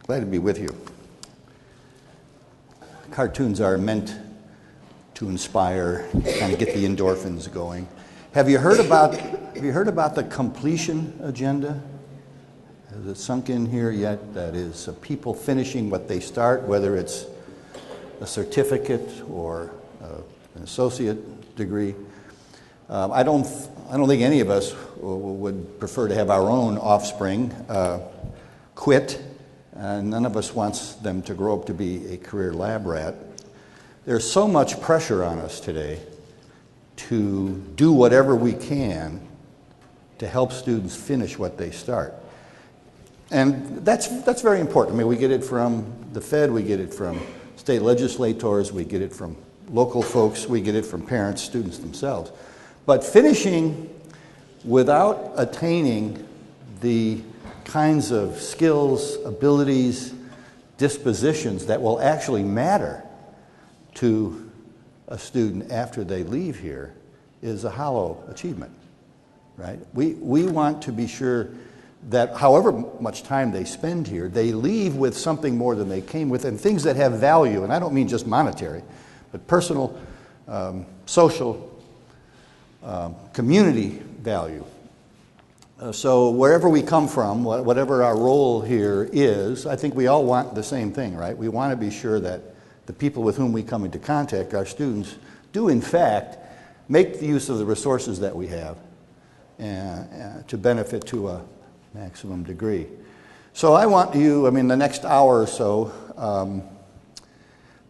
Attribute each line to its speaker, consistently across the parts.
Speaker 1: Glad to be with you. Cartoons are meant to inspire, kind of get the endorphins going. Have you heard about the completion agenda? Has it sunk in here yet? That is, people finishing what they start, whether it's a certificate or an associate degree. I don't think any of us would prefer to have our own offspring quit. None of us wants them to grow up to be a career lab rat. There's so much pressure on us today to do whatever we can to help students finish what they start. And that's very important. I mean, we get it from the Fed, we get it from state legislators, we get it from local folks, we get it from parents, students themselves. But finishing without attaining the kinds of skills, abilities, dispositions that will actually matter to a student after they leave here is a hollow achievement, right? We want to be sure that however much time they spend here, they leave with something more than they came with, and things that have value, and I don't mean just monetary, but personal, social, community value. So wherever we come from, whatever our role here is, I think we all want the same thing, right? We want to be sure that the people with whom we come into contact, our students, do in fact make the use of the resources that we have to benefit to a maximum degree. So I want you, the next hour or so,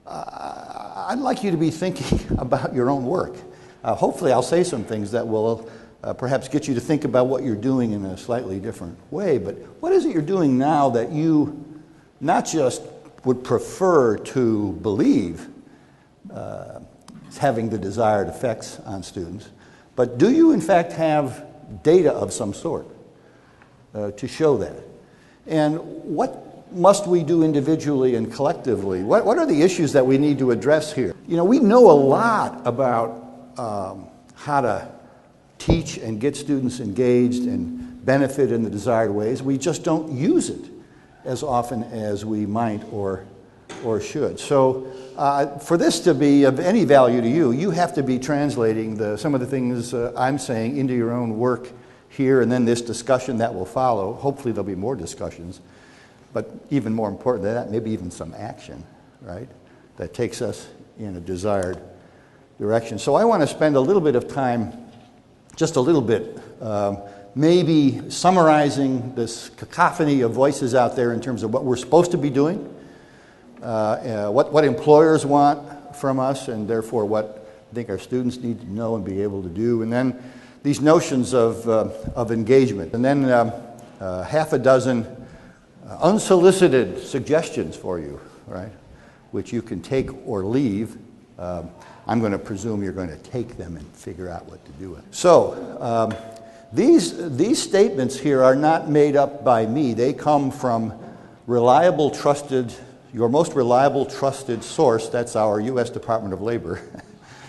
Speaker 1: I'd like you to be thinking about your own work. Hopefully I'll say some things that will perhaps get you to think about what you're doing in a slightly different way. But what is it you're doing now that you not just would prefer to believe is having the desired effects on students, but do you in fact have data of some sort to show that? And what must we do individually and collectively? What are the issues that we need to address here? You know, we know a lot about how to teach and get students engaged and benefit in the desired ways. We just don't use it as often as we might or should. So for this to be of any value to you, you have to be translating some of the things I'm saying into your own work here, and then this discussion that will follow. Hopefully there'll be more discussions, but even more important than that, maybe even some action, right, that takes us in a desired direction. So I want to spend a little bit of time, just a little bit, maybe summarizing this cacophony of voices out there in terms of what we're supposed to be doing, what employers want from us, and therefore what I think our students need to know and be able to do, and then these notions of engagement, and then half a dozen unsolicited suggestions for you, right, which you can take or leave. I'm going to presume you're going to take them and figure out what to do with. So these statements here are not made up by me. They come from reliable, trusted, your most reliable, trusted source. That's our U.S. Department of Labor.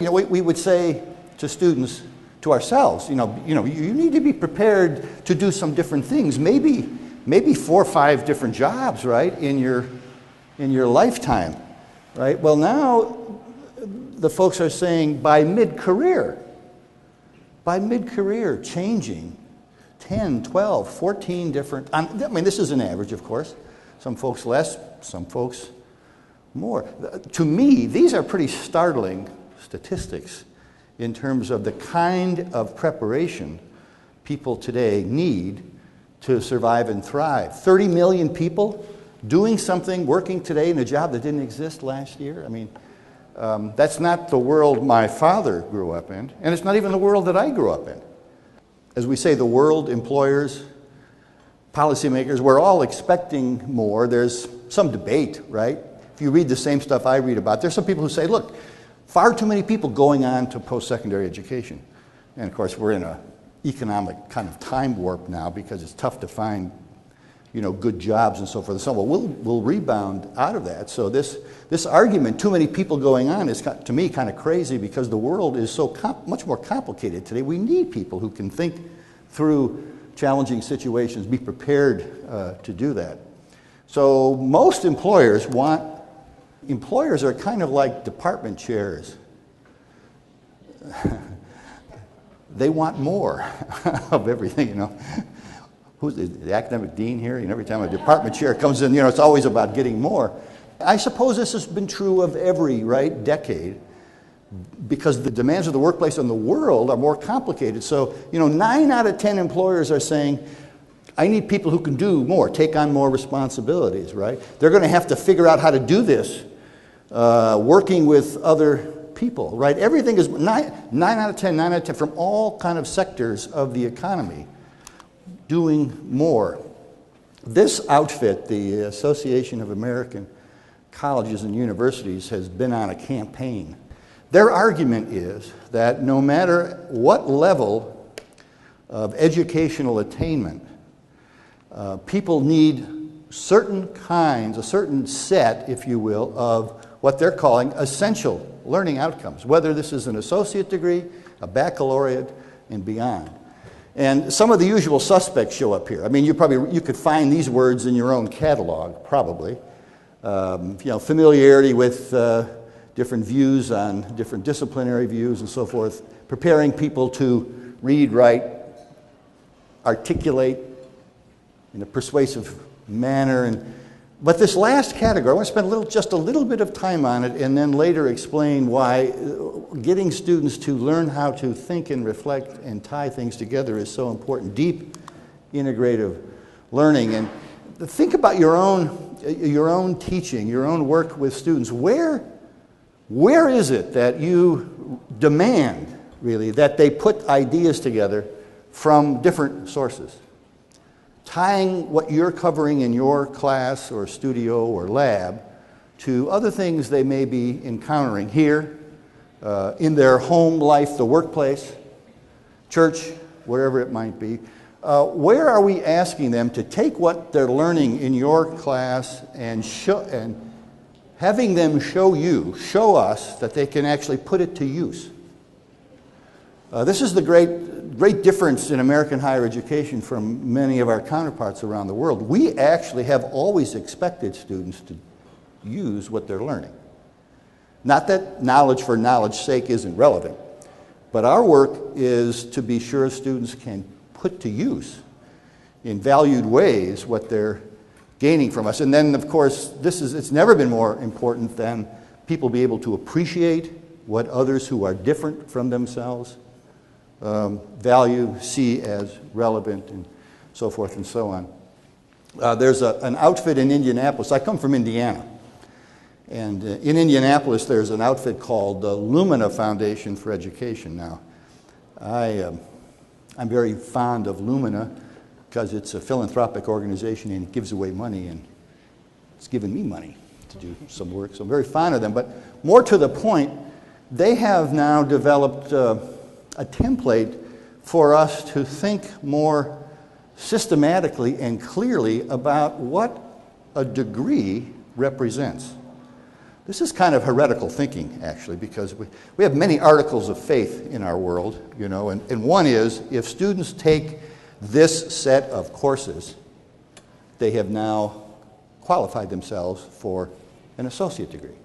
Speaker 1: We would say to students, to ourselves, you need to be prepared to do some different things. Maybe 4 or 5 different jobs, right, in your lifetime, right? Well, now the folks are saying by mid-career, changing 10, 12, 14 different, this is an average, of course. Some folks less, some folks more. To me, these are pretty startling statistics in terms of the kind of preparation people today need to survive and thrive. 30 million people doing something, working today in a job that didn't exist last year. That's not the world my father grew up in, and it's not even the world that I grew up in. As we say, the world, employers, policymakers, we're all expecting more. There's some debate, right? If you read the same stuff I read about, there's some people who say, look, far too many people going on to post-secondary education. And of course, we're in an economic kind of time warp now because it's tough to find, good jobs and so forth. So we'll rebound out of that. So this argument, too many people going on, is to me kind of crazy because the world is so much more complicated today. We need people who can think through challenging situations, be prepared to do that. So most employers are kind of like department chairs. They want more of everything, you know. Who's the academic dean here? And every time a department chair comes in, you know, it's always about getting more. I suppose this has been true of every, decade, because the demands of the workplace and the world are more complicated. So, you know, 9 out of 10 employers are saying, I need people who can do more, take on more responsibilities, right? They're going to have to figure out how to do this, working with other people, right? Everything is 9 out of 10 from all kind of sectors of the economy doing more. This outfit, the Association of American Colleges and Universities, has been on a campaign. Their argument is that no matter what level of educational attainment, people need certain kinds, a certain set, if you will, of what they're calling essential learning outcomes, whether this is an associate degree, a baccalaureate, and beyond. And some of the usual suspects show up here. I mean, you could find these words in your own catalog, probably. You know, familiarity with different views on different disciplinary views and so forth, preparing people to read, write, articulate in a persuasive manner. But this last category, I want to spend just a little bit of time on it and then later explain why getting students to learn how to think and reflect and tie things together is so important. Deep, integrative learning. And think about your own teaching, your own work with students. Where is it that you demand, really, that they put ideas together from different sources? Tying what you're covering in your class or studio or lab to other things they may be encountering here, in their home life, the workplace, church, wherever it might be. Where are we asking them to take what they're learning in your class and having them show us that they can actually put it to use? This is the great difference in American higher education from many of our counterparts around the world. We actually have always expected students to use what they're learning. Not that knowledge for knowledge's sake isn't relevant, but our work is to be sure students can put to use in valued ways what they're gaining from us. And then, of course, it's never been more important than people be able to appreciate what others who are different from themselves value, see as relevant, and so forth and so on. There's an outfit in Indianapolis. I come from Indiana. And in Indianapolis, there's an outfit called the Lumina Foundation for Education. Now, I'm very fond of Lumina because it's a philanthropic organization and it gives away money, and it's given me money to do some work. So I'm very fond of them. But more to the point, they have now developed a template for us to think more systematically and clearly about what a degree represents. This is kind of heretical thinking, actually, because we have many articles of faith in our world, you know, and one is if students take this set of courses, they have now qualified themselves for an associate degree.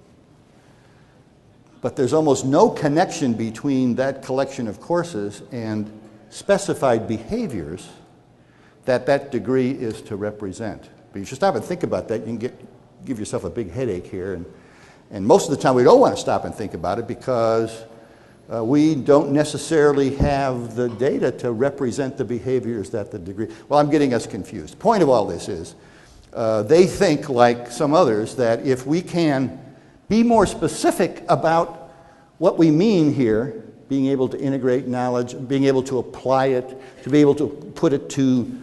Speaker 1: But there's almost no connection between that collection of courses and specified behaviors that degree is to represent. But you should stop and think about that. You can give yourself a big headache here. And most of the time we don't want to stop and think about it because we don't necessarily have the data to represent the behaviors that the degree... Well, I'm getting us confused. Point of all this is they think, like some others, that if we can be more specific about what we mean here, being able to integrate knowledge, being able to apply it, to be able to put it to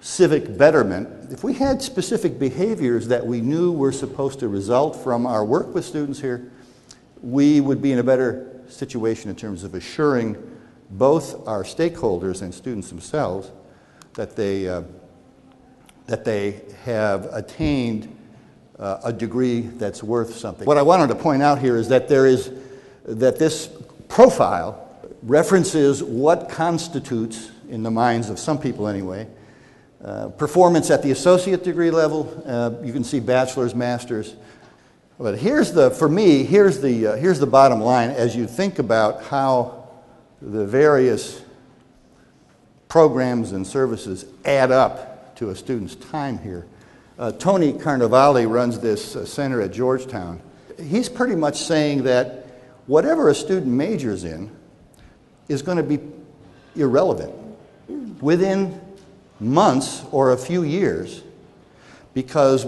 Speaker 1: civic betterment, if we had specific behaviors that we knew were supposed to result from our work with students here, we would be in a better situation in terms of assuring both our stakeholders and students themselves that they have attained a degree that's worth something. What I wanted to point out here is that this profile references what constitutes, in the minds of some people anyway, performance at the associate degree level. You can see bachelor's, master's. But for me, here's the bottom line as you think about how the various programs and services add up to a student's time here. Tony Carnevale runs this center at Georgetown. He's pretty much saying that whatever a student majors in is going to be irrelevant within months or a few years, because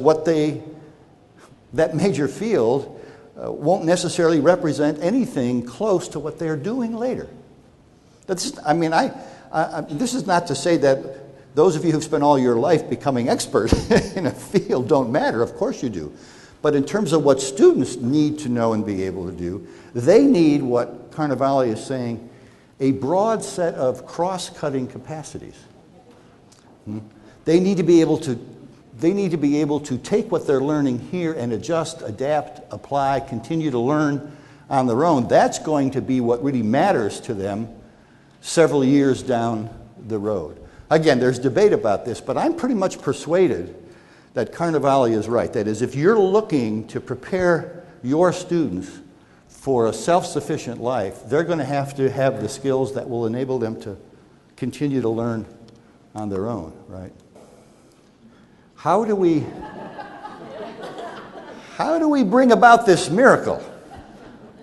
Speaker 1: that major field won't necessarily represent anything close to what they're doing later. This is not to say that those of you who've spent all your life becoming expert in a field don't matter. Of course you do. But in terms of what students need to know and be able to do, they need what Carnevale is saying, a broad set of cross-cutting capacities. They need to be able to take what they're learning here and adjust, adapt, apply, continue to learn on their own. That's going to be what really matters to them several years down the road. Again, there's debate about this, but I'm pretty much persuaded that Carnevale is right. That is, if you're looking to prepare your students for a self-sufficient life, they're going to have the skills that will enable them to continue to learn on their own, right? How do we bring about this miracle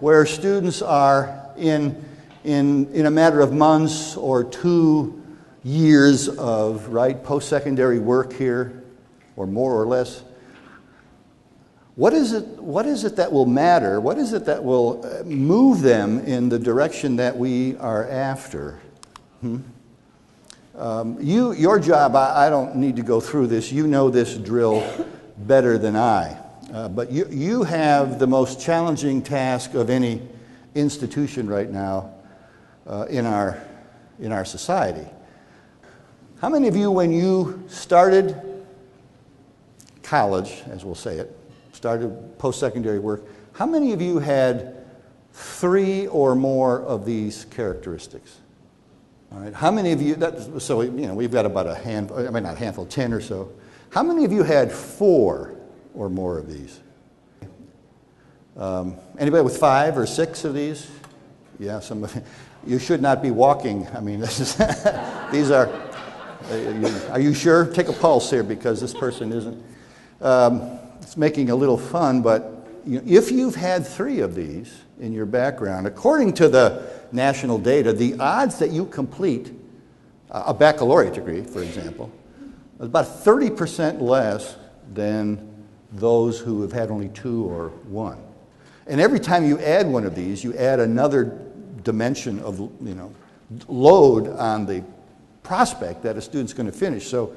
Speaker 1: where students are in a matter of months or 2 years of post-secondary work here, or more or less? What is it that will matter? What is it that will move them in the direction that we are after? Your job, I don't need to go through this. You know this drill better than I. But you have the most challenging task of any institution right now in our society. How many of you, when you started college, as we'll say it, started post-secondary work, how many of you had 3 or more of these characteristics? All right, how many of you, we've got about 10 or so. How many of you had 4 or more of these? Anybody with 5 or 6 of these? Yeah, somebody. You should not be walking. I mean, these are you sure? Take a pulse here, because this person isn't. It's making a little fun, but if you've had 3 of these in your background, according to the national data, the odds that you complete a baccalaureate degree, for example, is about 30% less than those who have had only 2 or 1. And every time you add one of these, you add another dimension of load on the prospect that a student's going to finish. So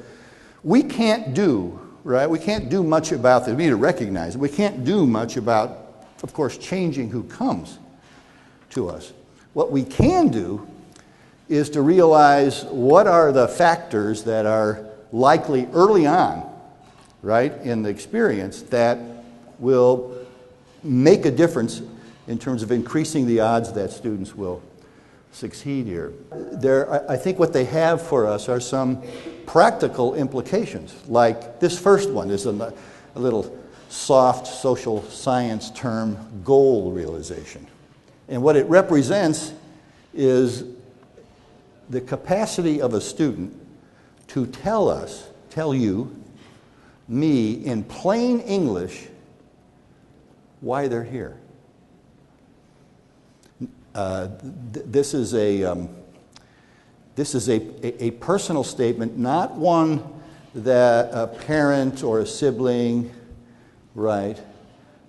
Speaker 1: we can't do much about this. We need to recognize it. We can't do much about, of course, changing who comes to us. What we can do is to realize what are the factors that are likely early on, in the experience, that will make a difference in terms of increasing the odds that students will succeed here. I think what they have for us are some practical implications, like this first one is a little soft social science term, goal realization. And what it represents is the capacity of a student to tell you, me, in plain English, why they're here. This is a personal statement, not one that a parent or a sibling,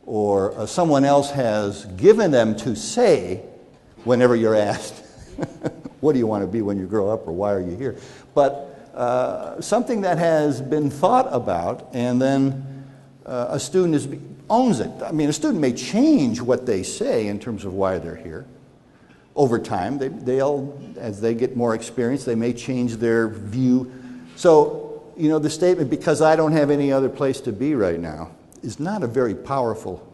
Speaker 1: or someone else has given them to say whenever you're asked, what do you want to be when you grow up, or why are you here? But something that has been thought about, and then a student owns it. I mean, a student may change what they say in terms of why they're here. Over time, as they get more experience, they may change their view. So, the statement, because I don't have any other place to be right now, is not a very powerful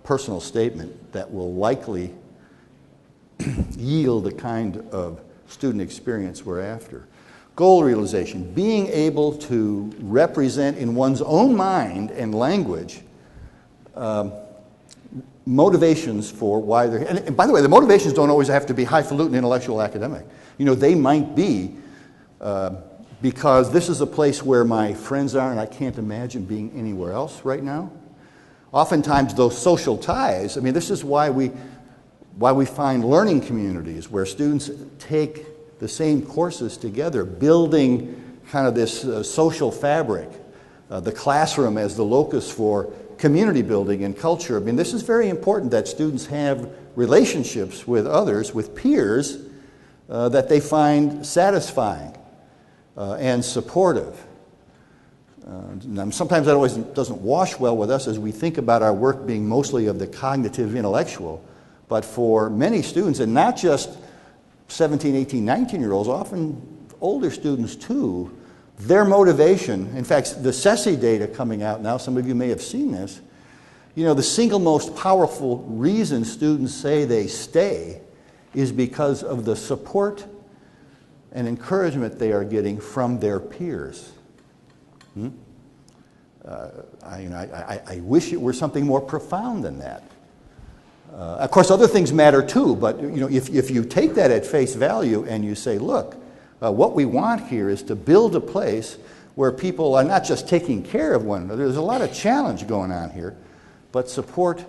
Speaker 1: personal statement that will likely yield the kind of student experience we're after. Goal realization, being able to represent in one's own mind and language motivations for why they're here. And by the way, the motivations don't always have to be highfalutin intellectual academic. You know, they might be because this is a place where my friends are and I can't imagine being anywhere else right now. Oftentimes those social ties, I mean, this is why we find learning communities where students take the same courses together, building kind of this social fabric, the classroom as the locus for community building and culture. I mean, this is very important that students have relationships with others, with peers, that they find satisfying and supportive. Sometimes that always doesn't wash well with us as we think about our work being mostly of the cognitive intellectual, but for many students, and not just 17, 18, 19-year-olds, often older students too, their motivation, in fact, the CESI data coming out now, some of you may have seen this, you know, the single most powerful reason students say they stay is because of the support and encouragement they are getting from their peers. I wish it were something more profound than that. Of course, other things matter too, but you know, if you take that at face value and you say, look, what we want here is to build a place where people are not just taking care of one another. There's a lot of challenge going on here, but support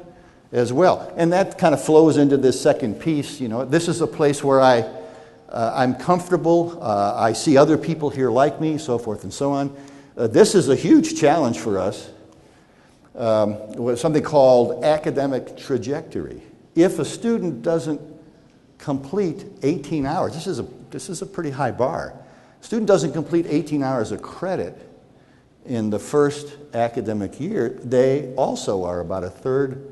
Speaker 1: as well. And that kind of flows into this second piece. You know, this is a place where I'm comfortable. I see other people here like me, so forth and so on. This is a huge challenge for us. Something called academic trajectory. If a student doesn't complete 18 hours, this is a pretty high bar. A student doesn't complete 18 hours of credit in the first academic year, they also are about a third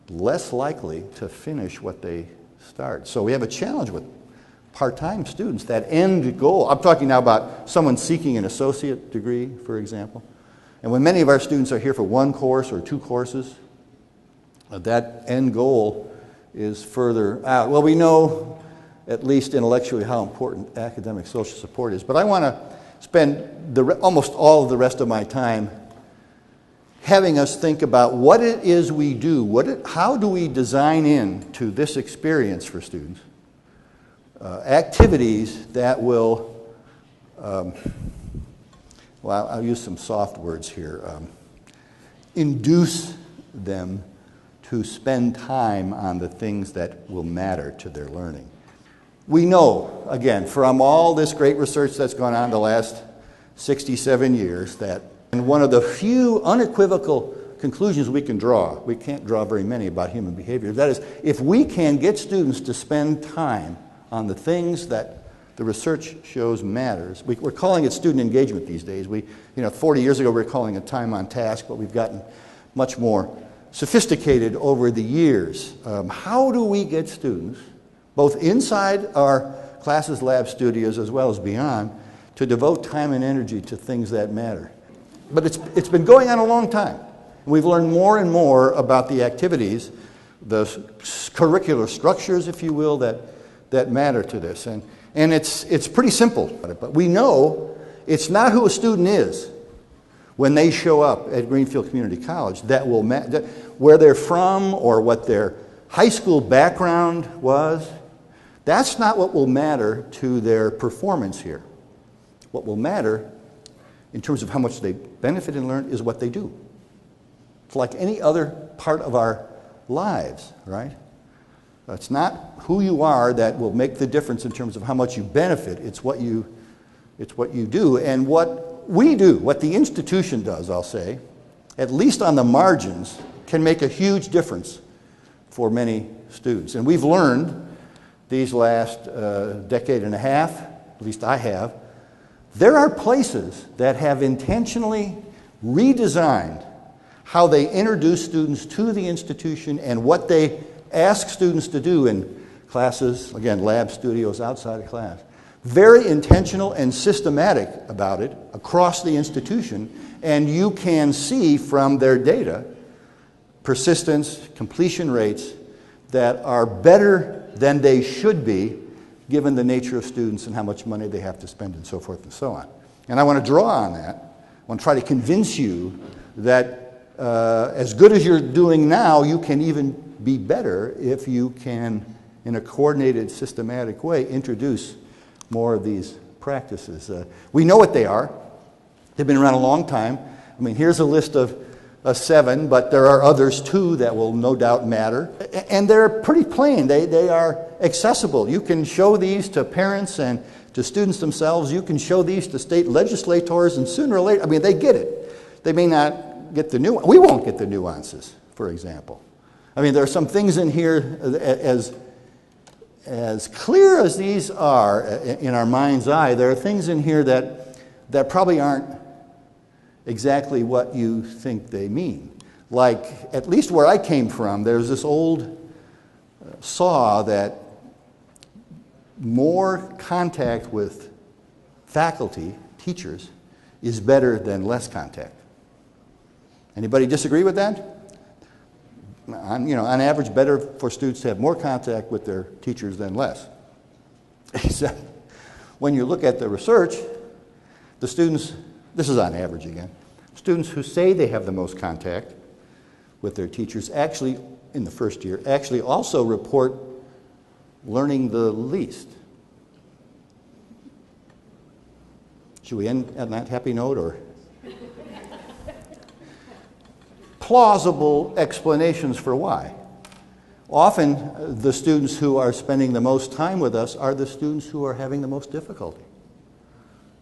Speaker 1: less likely to finish what they start. So we have a challenge with part-time students. That end goal, I'm talking now about someone seeking an associate degree, for example. And when many of our students are here for one course or two courses, that end goal is further out. Well, we know, at least intellectually, how important academic social support is. But I want to spend almost all of the rest of my time having us think about what it is we do, how do we design into this experience for students activities that will, well, I'll use some soft words here, induce them to spend time on the things that will matter to their learning. We know, again, from all this great research that's gone on the last 67 years, that and one of the few unequivocal conclusions we can draw, we can't draw very many about human behavior, that is, if we can get students to spend time on the things that the research shows matters. We're calling it student engagement these days. 40 years ago we were calling it time on task, but we've gotten much more sophisticated over the years. How do we get students, both inside our classes, lab, studios, as well as beyond, to devote time and energy to things that matter? But it's been going on a long time. We've learned more and more about the activities, the curricular structures, if you will, that matter to this. And it's pretty simple. But we know it's not who a student is when they show up at Greenfield Community College that will matter, where they're from or what their high school background was. That's not what will matter to their performance here. What will matter in terms of how much they benefit and learn is what they do. It's like any other part of our lives, right? It's not who you are that will make the difference in terms of how much you benefit. It's what you do. And what we do, what the institution does, I'll say, at least on the margins, can make a huge difference for many students. And we've learned these last decade and a half, at least I have, there are places that have intentionally redesigned how they introduce students to the institution and what they ask students to do in classes, again, lab, studios, outside of class. Very intentional and systematic about it across the institution, and you can see from their data persistence, completion rates that are better than they should be given the nature of students and how much money they have to spend and so forth and so on. And I want to draw on that. I want to try to convince you that as good as you're doing now, you can even be better if you can, in a coordinated, systematic way, introduce more of these practices. We know what they are. They've been around a long time. I mean, here's a list of 7, but there are others too that will no doubt matter. And they're pretty plain. They are accessible. You can show these to parents and to students themselves. You can show these to state legislators, and sooner or later, I mean, they get it. They may not get the nuances. We won't get the nuances, for example. I mean, there are some things in here, as clear as these are in our mind's eye, there are things in here that probably aren't exactly what you think they mean. Like, at least where I came from, there's this old saw that more contact with faculty, teachers, is better than less contact. Anybody disagree with that? On average, better for students to have more contact with their teachers than less. Except when you look at the research, the students, this is on average again, students who say they have the most contact with their teachers actually, in the first year, actually also report learning the least. Should we end on that happy note, or? Plausible explanations for why. Often, the students who are spending the most time with us are the students who are having the most difficulty,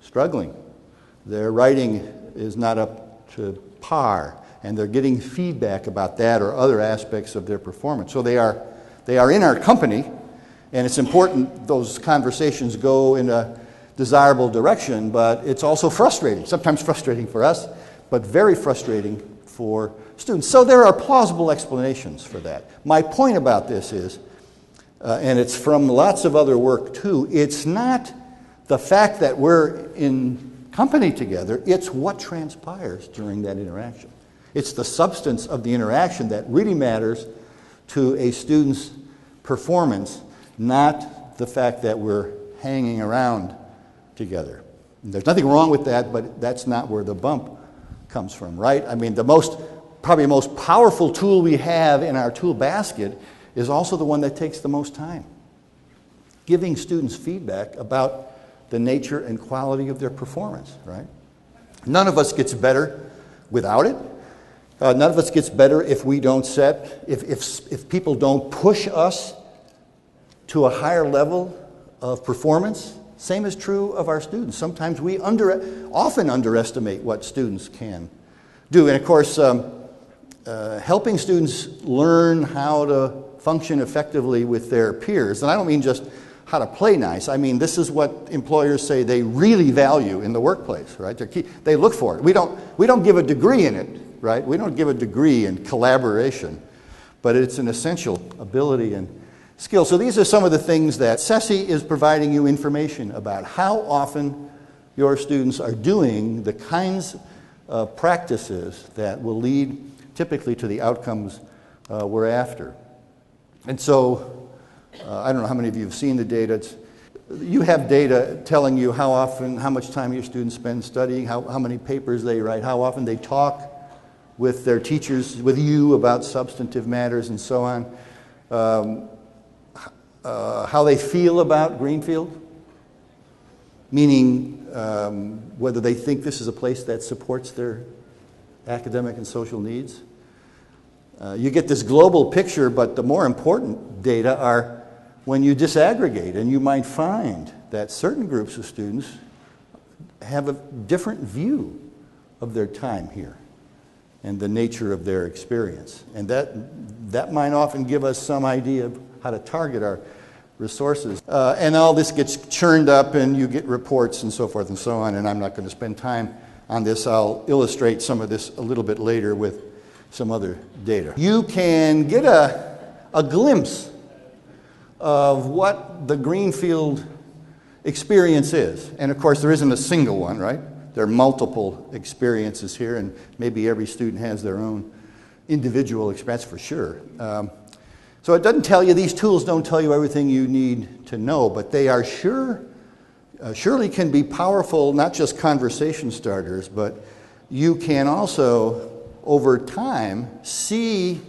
Speaker 1: struggling. Their writing is not up to par, and they're getting feedback about that or other aspects of their performance. So they are in our company, and it's important those conversations go in a desirable direction, but it's also frustrating, sometimes frustrating for us, but very frustrating for students. So there are plausible explanations for that. My point about this is, and it's from lots of other work too, it's not the fact that we're in company together, it's what transpires during that interaction. It's the substance of the interaction that really matters to a student's performance, not the fact that we're hanging around together. And there's nothing wrong with that, but that's not where the bump comes from, right? I mean, probably the most powerful tool we have in our tool basket is also the one that takes the most time. Giving students feedback about the nature and quality of their performance, right? None of us gets better without it. None of us gets better if we don't if people don't push us to a higher level of performance. Same is true of our students. Sometimes we often underestimate what students can do. And of course, helping students learn how to function effectively with their peers, and I don't mean just how to play nice. I mean, this is what employers say they really value in the workplace, right? They look for it. We don't give a degree in it, right? We don't give a degree in collaboration, but it's an essential ability and skill. So these are some of the things that CESI is providing you information about, how often your students are doing the kinds of practices that will lead typically to the outcomes we're after. And so, I don't know how many of you have seen the data. You have data telling you how often, how much time your students spend studying, how many papers they write, how often they talk with their teachers, with you about substantive matters and so on. How they feel about Greenfield, meaning whether they think this is a place that supports their academic and social needs. You get this global picture, but the more important data are when you disaggregate, and you might find that certain groups of students have a different view of their time here and the nature of their experience. And that might often give us some idea of how to target our resources. And all this gets churned up, and you get reports and so forth and so on, and I'm not going to spend time on this. I'll illustrate some of this a little bit later with some other data. You can get a glimpse of what the Greenfield experience is. And of course, there isn't a single one, right? There are multiple experiences here, and maybe every student has their own individual experience for sure. So it doesn't tell you, these tools don't tell you everything you need to know, but they are surely can be powerful, not just conversation starters, but you can also, over time, see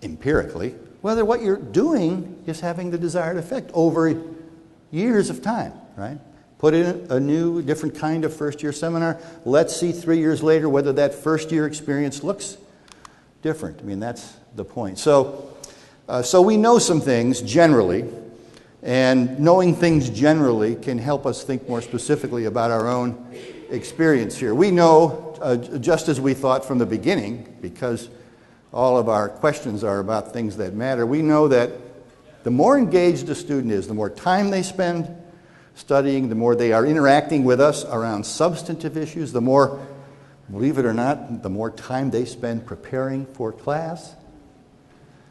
Speaker 1: empirically whether what you're doing is having the desired effect over years of time, right? Put in a new, different kind of first-year seminar. Let's see 3 years later whether that first-year experience looks different. I mean, that's the point. So we know some things generally, and knowing things generally can help us think more specifically about our own experience here. We know, just as we thought from the beginning, because all of our questions are about things that matter, we know that the more engaged a student is, the more time they spend studying, the more they are interacting with us around substantive issues, the more, believe it or not, the more time they spend preparing for class,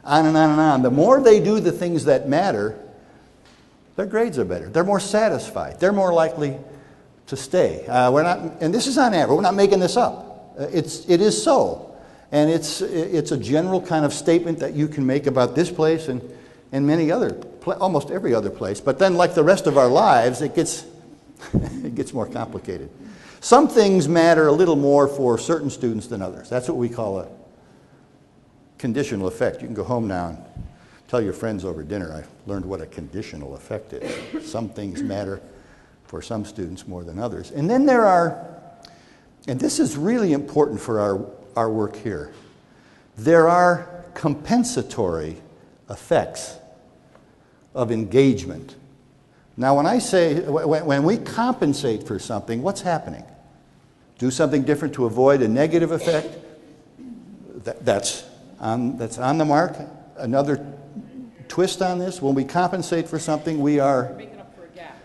Speaker 1: on and on and on. The more they do the things that matter, their grades are better. They're more satisfied. They're more likely to stay. And this is on average. We're not making this up. It is so. And it's a general kind of statement that you can make about this place and many other, almost every other place. But then, like the rest of our lives, it gets more complicated. Some things matter a little more for certain students than others. That's what we call a conditional effect. You can go home now and tell your friends over dinner, I learned what a conditional effect is. Some things matter for some students more than others. And then there are, and this is really important for our work here, there are compensatory effects of engagement. Now when I say, when we compensate for something, what's happening? Do something different to avoid a negative effect? That's on the mark. Another twist on this, when we compensate for something, we are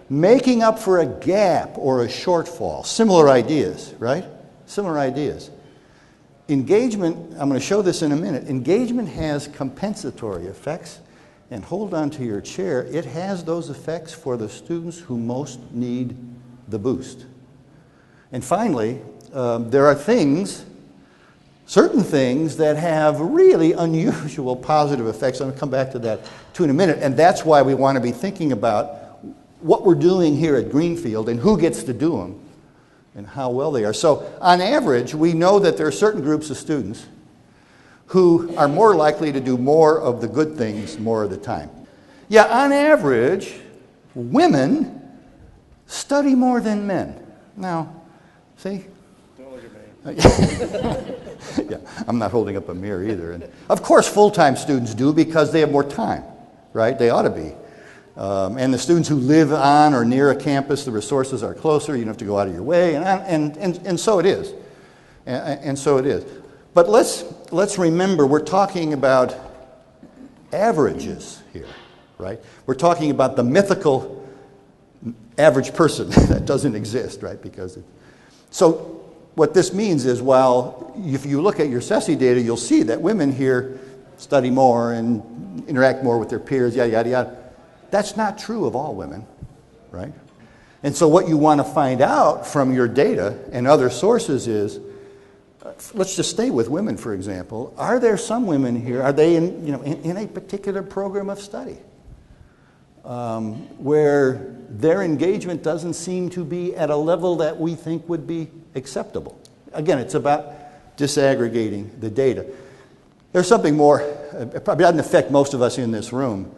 Speaker 1: making up for a gap or a shortfall. Similar ideas, right? Similar ideas. Engagement, I'm going to show this in a minute, engagement has compensatory effects, and hold on to your chair, it has those effects for the students who most need the boost. And finally, there are things, certain things that have really unusual positive effects. I'm going to come back to that too in a minute, and that's why we want to be thinking about what we're doing here at Greenfield and who gets to do them and how well they are. So on average, we know that there are certain groups of students who are more likely to do more of the good things more of the time. Yeah, on average, women study more than men. Now, see?
Speaker 2: Don't look at me.
Speaker 1: Yeah, I'm not holding up a mirror either. And of course, full-time students do because they have more time, right? They ought to be. And the students who live on or near a campus, the resources are closer. You don't have to go out of your way, and so it is. And so it is. But let's remember, we're talking about averages here, right? We're talking about the mythical average person that doesn't exist, right? So what this means is, while if you look at your SESI data, you'll see that women here study more and interact more with their peers, yada, yada, yada. That's not true of all women, right? And so what you want to find out from your data and other sources is, let's just stay with women, for example. Are there some women here, are they in a particular program of study where their engagement doesn't seem to be at a level that we think would be acceptable? Again, it's about disaggregating the data. There's something more, it probably doesn't affect most of us in this room,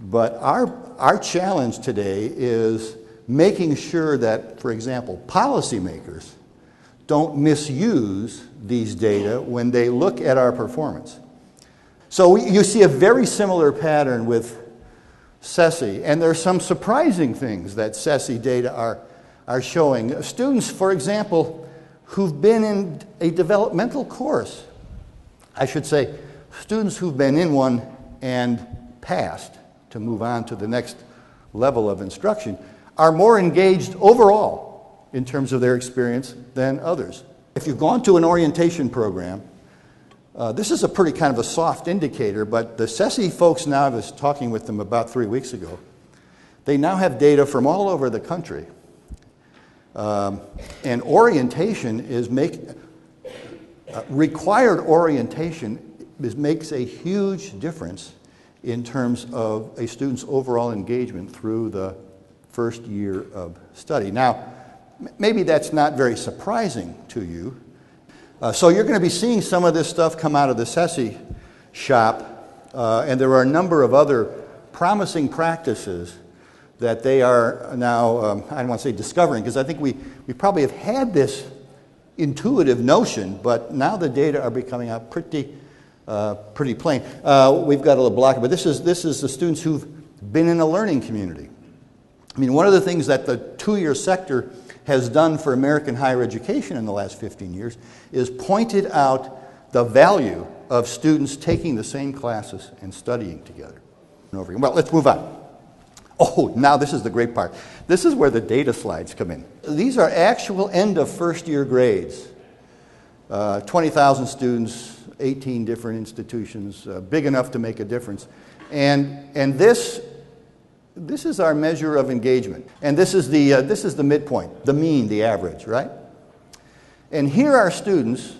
Speaker 1: but our challenge today is making sure that, for example, policymakers don't misuse these data when they look at our performance. So you see a very similar pattern with SESI, and there are some surprising things that SESI data are showing. Students, for example, who've been in a developmental course, I should say, students who've been in one and passed to move on to the next level of instruction, are more engaged overall in terms of their experience than others. If you've gone to an orientation program, this is a pretty kind of a soft indicator, but the SESI folks now, I was talking with them about 3 weeks ago, they now have data from all over the country. And orientation is required orientation makes a huge difference in terms of a student's overall engagement through the first year of study. Now, maybe that's not very surprising to you. So you're going to be seeing some of this stuff come out of the SESI shop, and there are a number of other promising practices that they are now, I don't want to say discovering, because I think we probably have had this intuitive notion, but now the data are becoming out pretty plain. We've got a little block, but this is the students who've been in a learning community. I mean, one of the things that the two-year sector has done for American higher education in the last 15 years is pointed out the value of students taking the same classes and studying together. Well, let's move on. Oh, now this is the great part. This is where the data slides come in. These are actual end of first year grades. 20,000 students, 18 different institutions, big enough to make a difference. And this is our measure of engagement. And this is the midpoint, the mean, the average, right? And here are students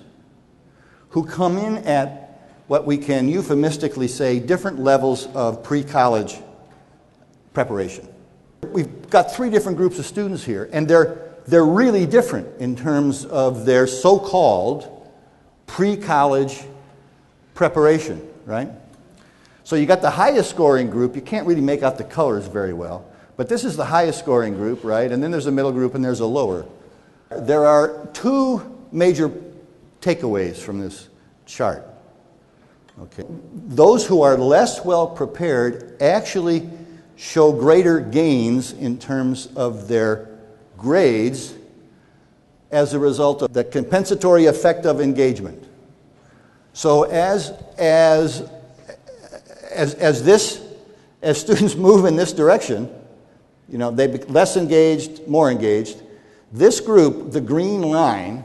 Speaker 1: who come in at what we can euphemistically say different levels of pre-college preparation. We've got three different groups of students here, and they're really different in terms of their so-called pre-college preparation, right? So you got the highest scoring group. You can't really make out the colors very well, but this is the highest scoring group, right? And then there's a middle group and there's a lower. There are two major takeaways from this chart. Okay. Those who are less well prepared actually show greater gains in terms of their grades as a result of the compensatory effect of engagement. So as students move in this direction, you know, they be less engaged, more engaged. This group, the green line,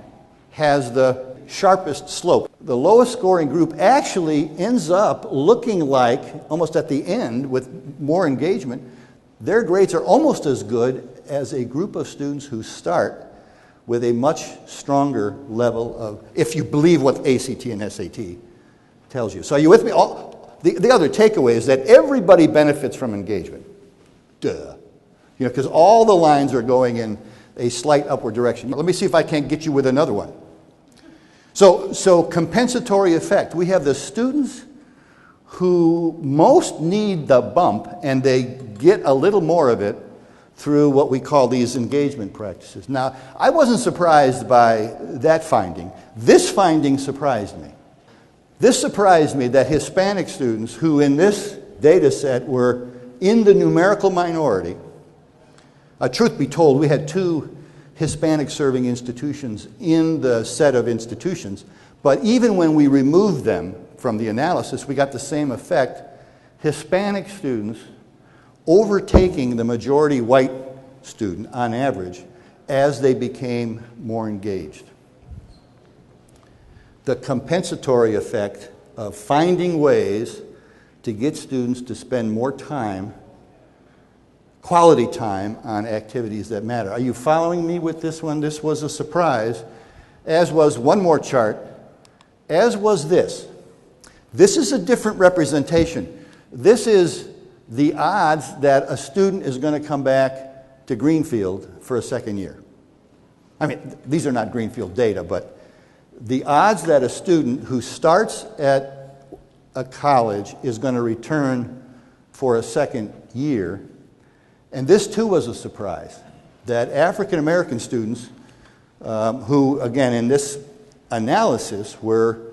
Speaker 1: has the sharpest slope. The lowest scoring group actually ends up looking like, almost at the end with more engagement, their grades are almost as good as a group of students who start with a much stronger level of, if you believe what ACT and SAT tells you. So are you with me? The other takeaway is that everybody benefits from engagement. Duh. You know, because all the lines are going in a slight upward direction. Let me see if I can't get you with another one. So compensatory effect. We have the students who most need the bump, and they get a little more of it through what we call these engagement practices. Now, I wasn't surprised by that finding. This finding surprised me. This surprised me that Hispanic students, who in this data set were in the numerical minority, truth be told, we had two Hispanic serving institutions in the set of institutions, but even when we removed them from the analysis, we got the same effect. Hispanic students overtaking the majority white student on average as they became more engaged. The compensatory effect of finding ways to get students to spend more time, quality time, on activities that matter. Are you following me with this one? This was a surprise, as was one more chart, as was this. This is a different representation. This is the odds that a student is going to come back to Greenfield for a second year. I mean, these are not Greenfield data, but the odds that a student who starts at a college is going to return for a second year. And this too was a surprise, that African American students who, again, in this analysis were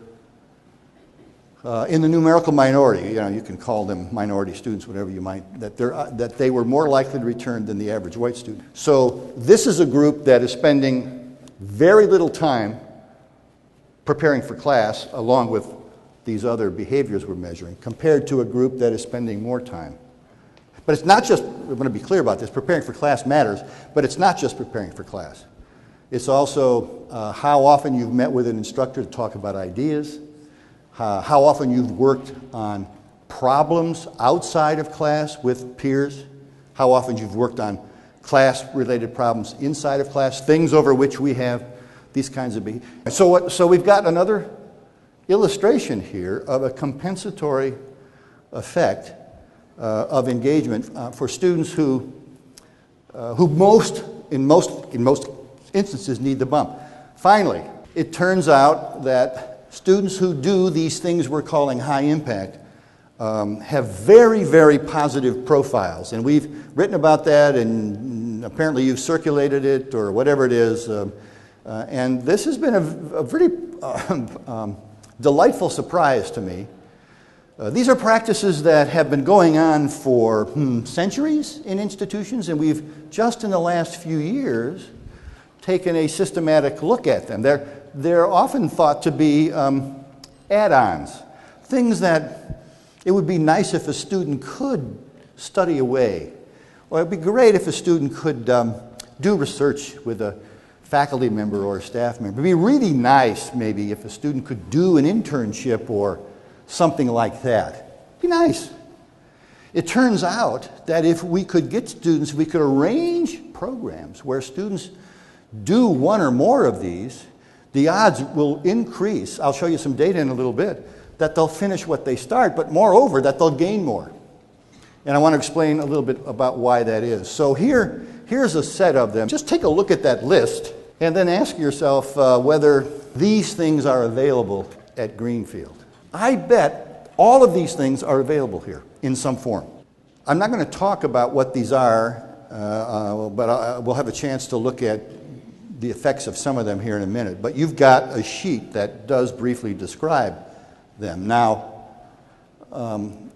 Speaker 1: in the numerical minority, you know, you can call them minority students, whatever you might, that they were more likely to return than the average white student. So this is a group that is spending very little time preparing for class, along with these other behaviors we're measuring, compared to a group that is spending more time. But it's not just, I'm going to be clear about this, preparing for class matters, but it's not just preparing for class. It's also how often you've met with an instructor to talk about ideas, how often you've worked on problems outside of class with peers, how often you've worked on class-related problems inside of class, things over which we have these kinds of behaviors. So we've got another illustration here of a compensatory effect of engagement for students who in most instances need the bump. Finally, it turns out that students who do these things we're calling high impact have very, very positive profiles. And we've written about that, and apparently you've circulated it or whatever it is. And this has been a pretty delightful surprise to me. These are practices that have been going on for centuries in institutions, and we've just in the last few years taken a systematic look at them. They're often thought to be add-ons, things that it would be nice if a student could study away, or it'd be great if a student could do research with a faculty member or a staff member. It'd be really nice maybe if a student could do an internship or something like that. It'd be nice. It turns out that if we could get students, we could arrange programs where students do one or more of these, the odds will increase. I'll show you some data in a little bit, that they'll finish what they start, but moreover, that they'll gain more. And I want to explain a little bit about why that is. So here's a set of them. Just take a look at that list and then ask yourself whether these things are available at Greenfield. I bet all of these things are available here in some form. I'm not going to talk about what these are, but we'll have a chance to look at the effects of some of them here in a minute. But you've got a sheet that does briefly describe them. Now,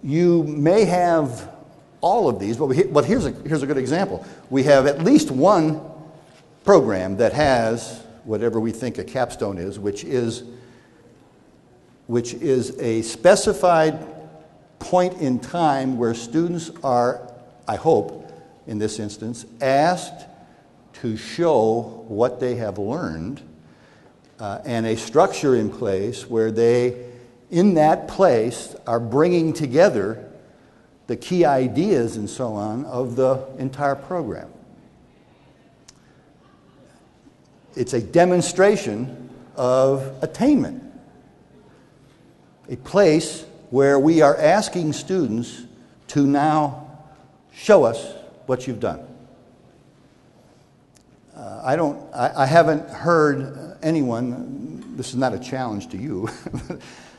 Speaker 1: you may have all of these, but here's a good example. We have at least one program that has whatever we think a capstone is, which is a specified point in time where students are, I hope, in this instance, asked to show what they have learned, and a structure in place where they, in that place, are bringing together the key ideas and so on of the entire program. It's a demonstration of attainment. A place where we are asking students to now show us what you've done. I haven't heard anyone, this is not a challenge to you,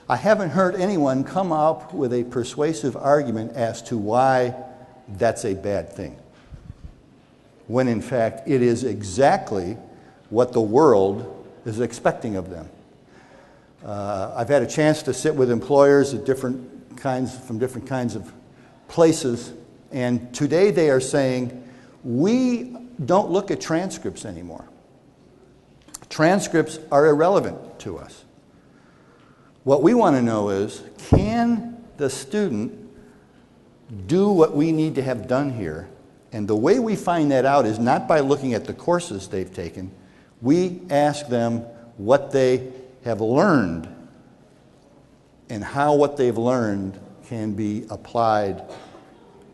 Speaker 1: I haven't heard anyone come up with a persuasive argument as to why that's a bad thing, when in fact it is exactly what the world is expecting of them. I've had a chance to sit with employers at from different kinds of places, and today they are saying, we don't look at transcripts anymore. Transcripts are irrelevant to us. What we want to know is, can the student do what we need to have done here? And the way we find that out is not by looking at the courses they've taken. We ask them what they have learned and how what they've learned can be applied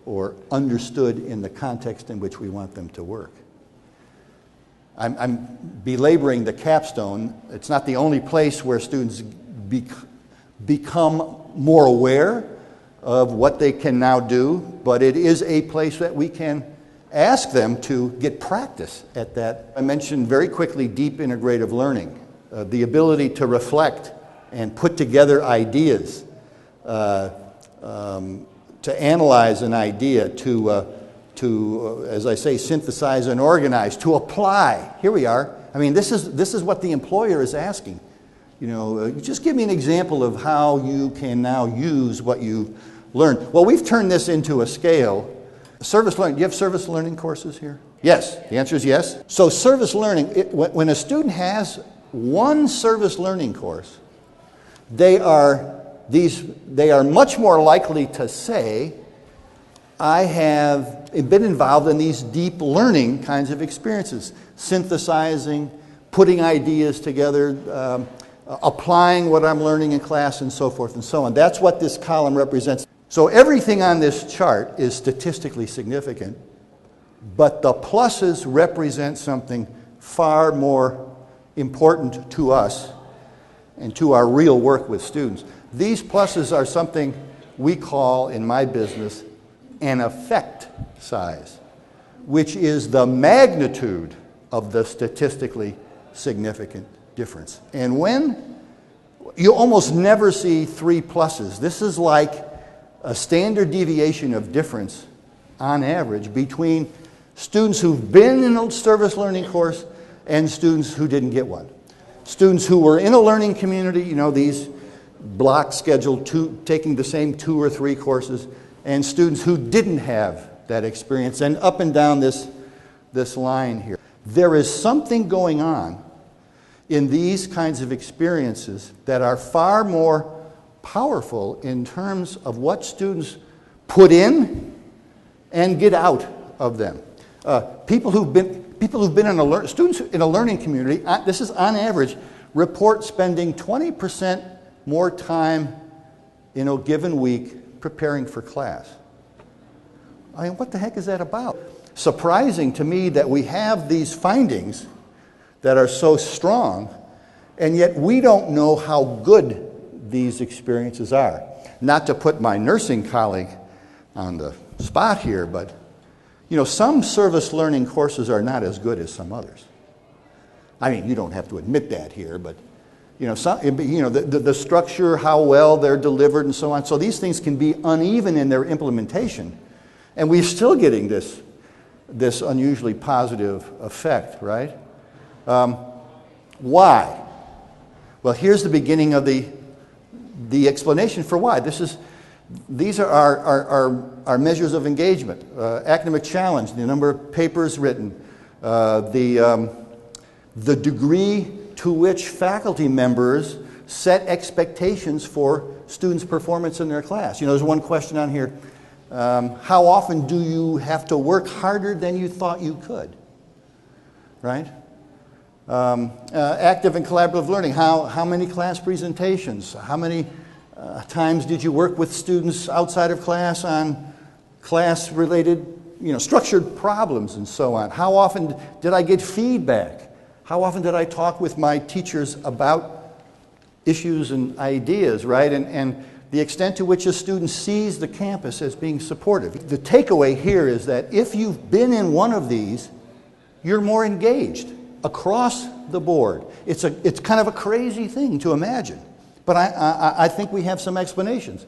Speaker 1: or understood in the context in which we want them to work. I'm belaboring the capstone. It's not the only place where students become more aware of what they can now do, but it is a place that we can ask them to get practice at that. I mentioned very quickly deep integrative learning, the ability to reflect and put together ideas, to analyze an idea, to as I say, synthesize and organize, to apply. Here we are. I mean, this is what the employer is asking. You know, just give me an example of how you can now use what you've learned. Well, we've turned this into a scale. Service learning. Do you have service learning courses here? Yes. The answer is yes. So service learning, when a student has one service learning course, they are much more likely to say, I have been involved in these deep learning kinds of experiences, synthesizing, putting ideas together, applying what I'm learning in class, and so forth and so on. That's what this column represents. So everything on this chart is statistically significant, but the pluses represent something far more important to us, and to our real work with students. These pluses are something we call in my business an effect size, which is the magnitude of the statistically significant difference. And when you almost never see 3 pluses, this is like a standard deviation of difference on average between students who've been in a service learning course and students who didn't get one. Students who were in a learning community, you know, these block scheduled taking the same 2 or 3 courses, and students who didn't have that experience, and up and down this line here. There is something going on in these kinds of experiences that are far more powerful in terms of what students put in and get out of them. Students in a learning community, this is on average, report spending 20% more time in a given week preparing for class. I mean, what the heck is that about? Surprising to me that we have these findings that are so strong, and yet we don't know how good these experiences are. Not to put my nursing colleague on the spot here, but you know, some service learning courses are not as good as some others. I mean, you don't have to admit that here, but you know, the structure, how well they're delivered, and so on. So these things can be uneven in their implementation, and we're still getting this unusually positive effect, right? Why? Well, here's the beginning of the explanation for why. These are our measures of engagement. Academic challenge, the number of papers written, the degree to which faculty members set expectations for students' performance in their class. You know, there's one question on here. How often do you have to work harder than you thought you could? Right? Active and collaborative learning. How many class presentations? How many times did you work with students outside of class on class-related, you know, structured problems and so on? How often did I get feedback? How often did I talk with my teachers about issues and ideas, right? And the extent to which a student sees the campus as being supportive. The takeaway here is that if you've been in one of these, you're more engaged across the board. It's kind of a crazy thing to imagine, but I think we have some explanations.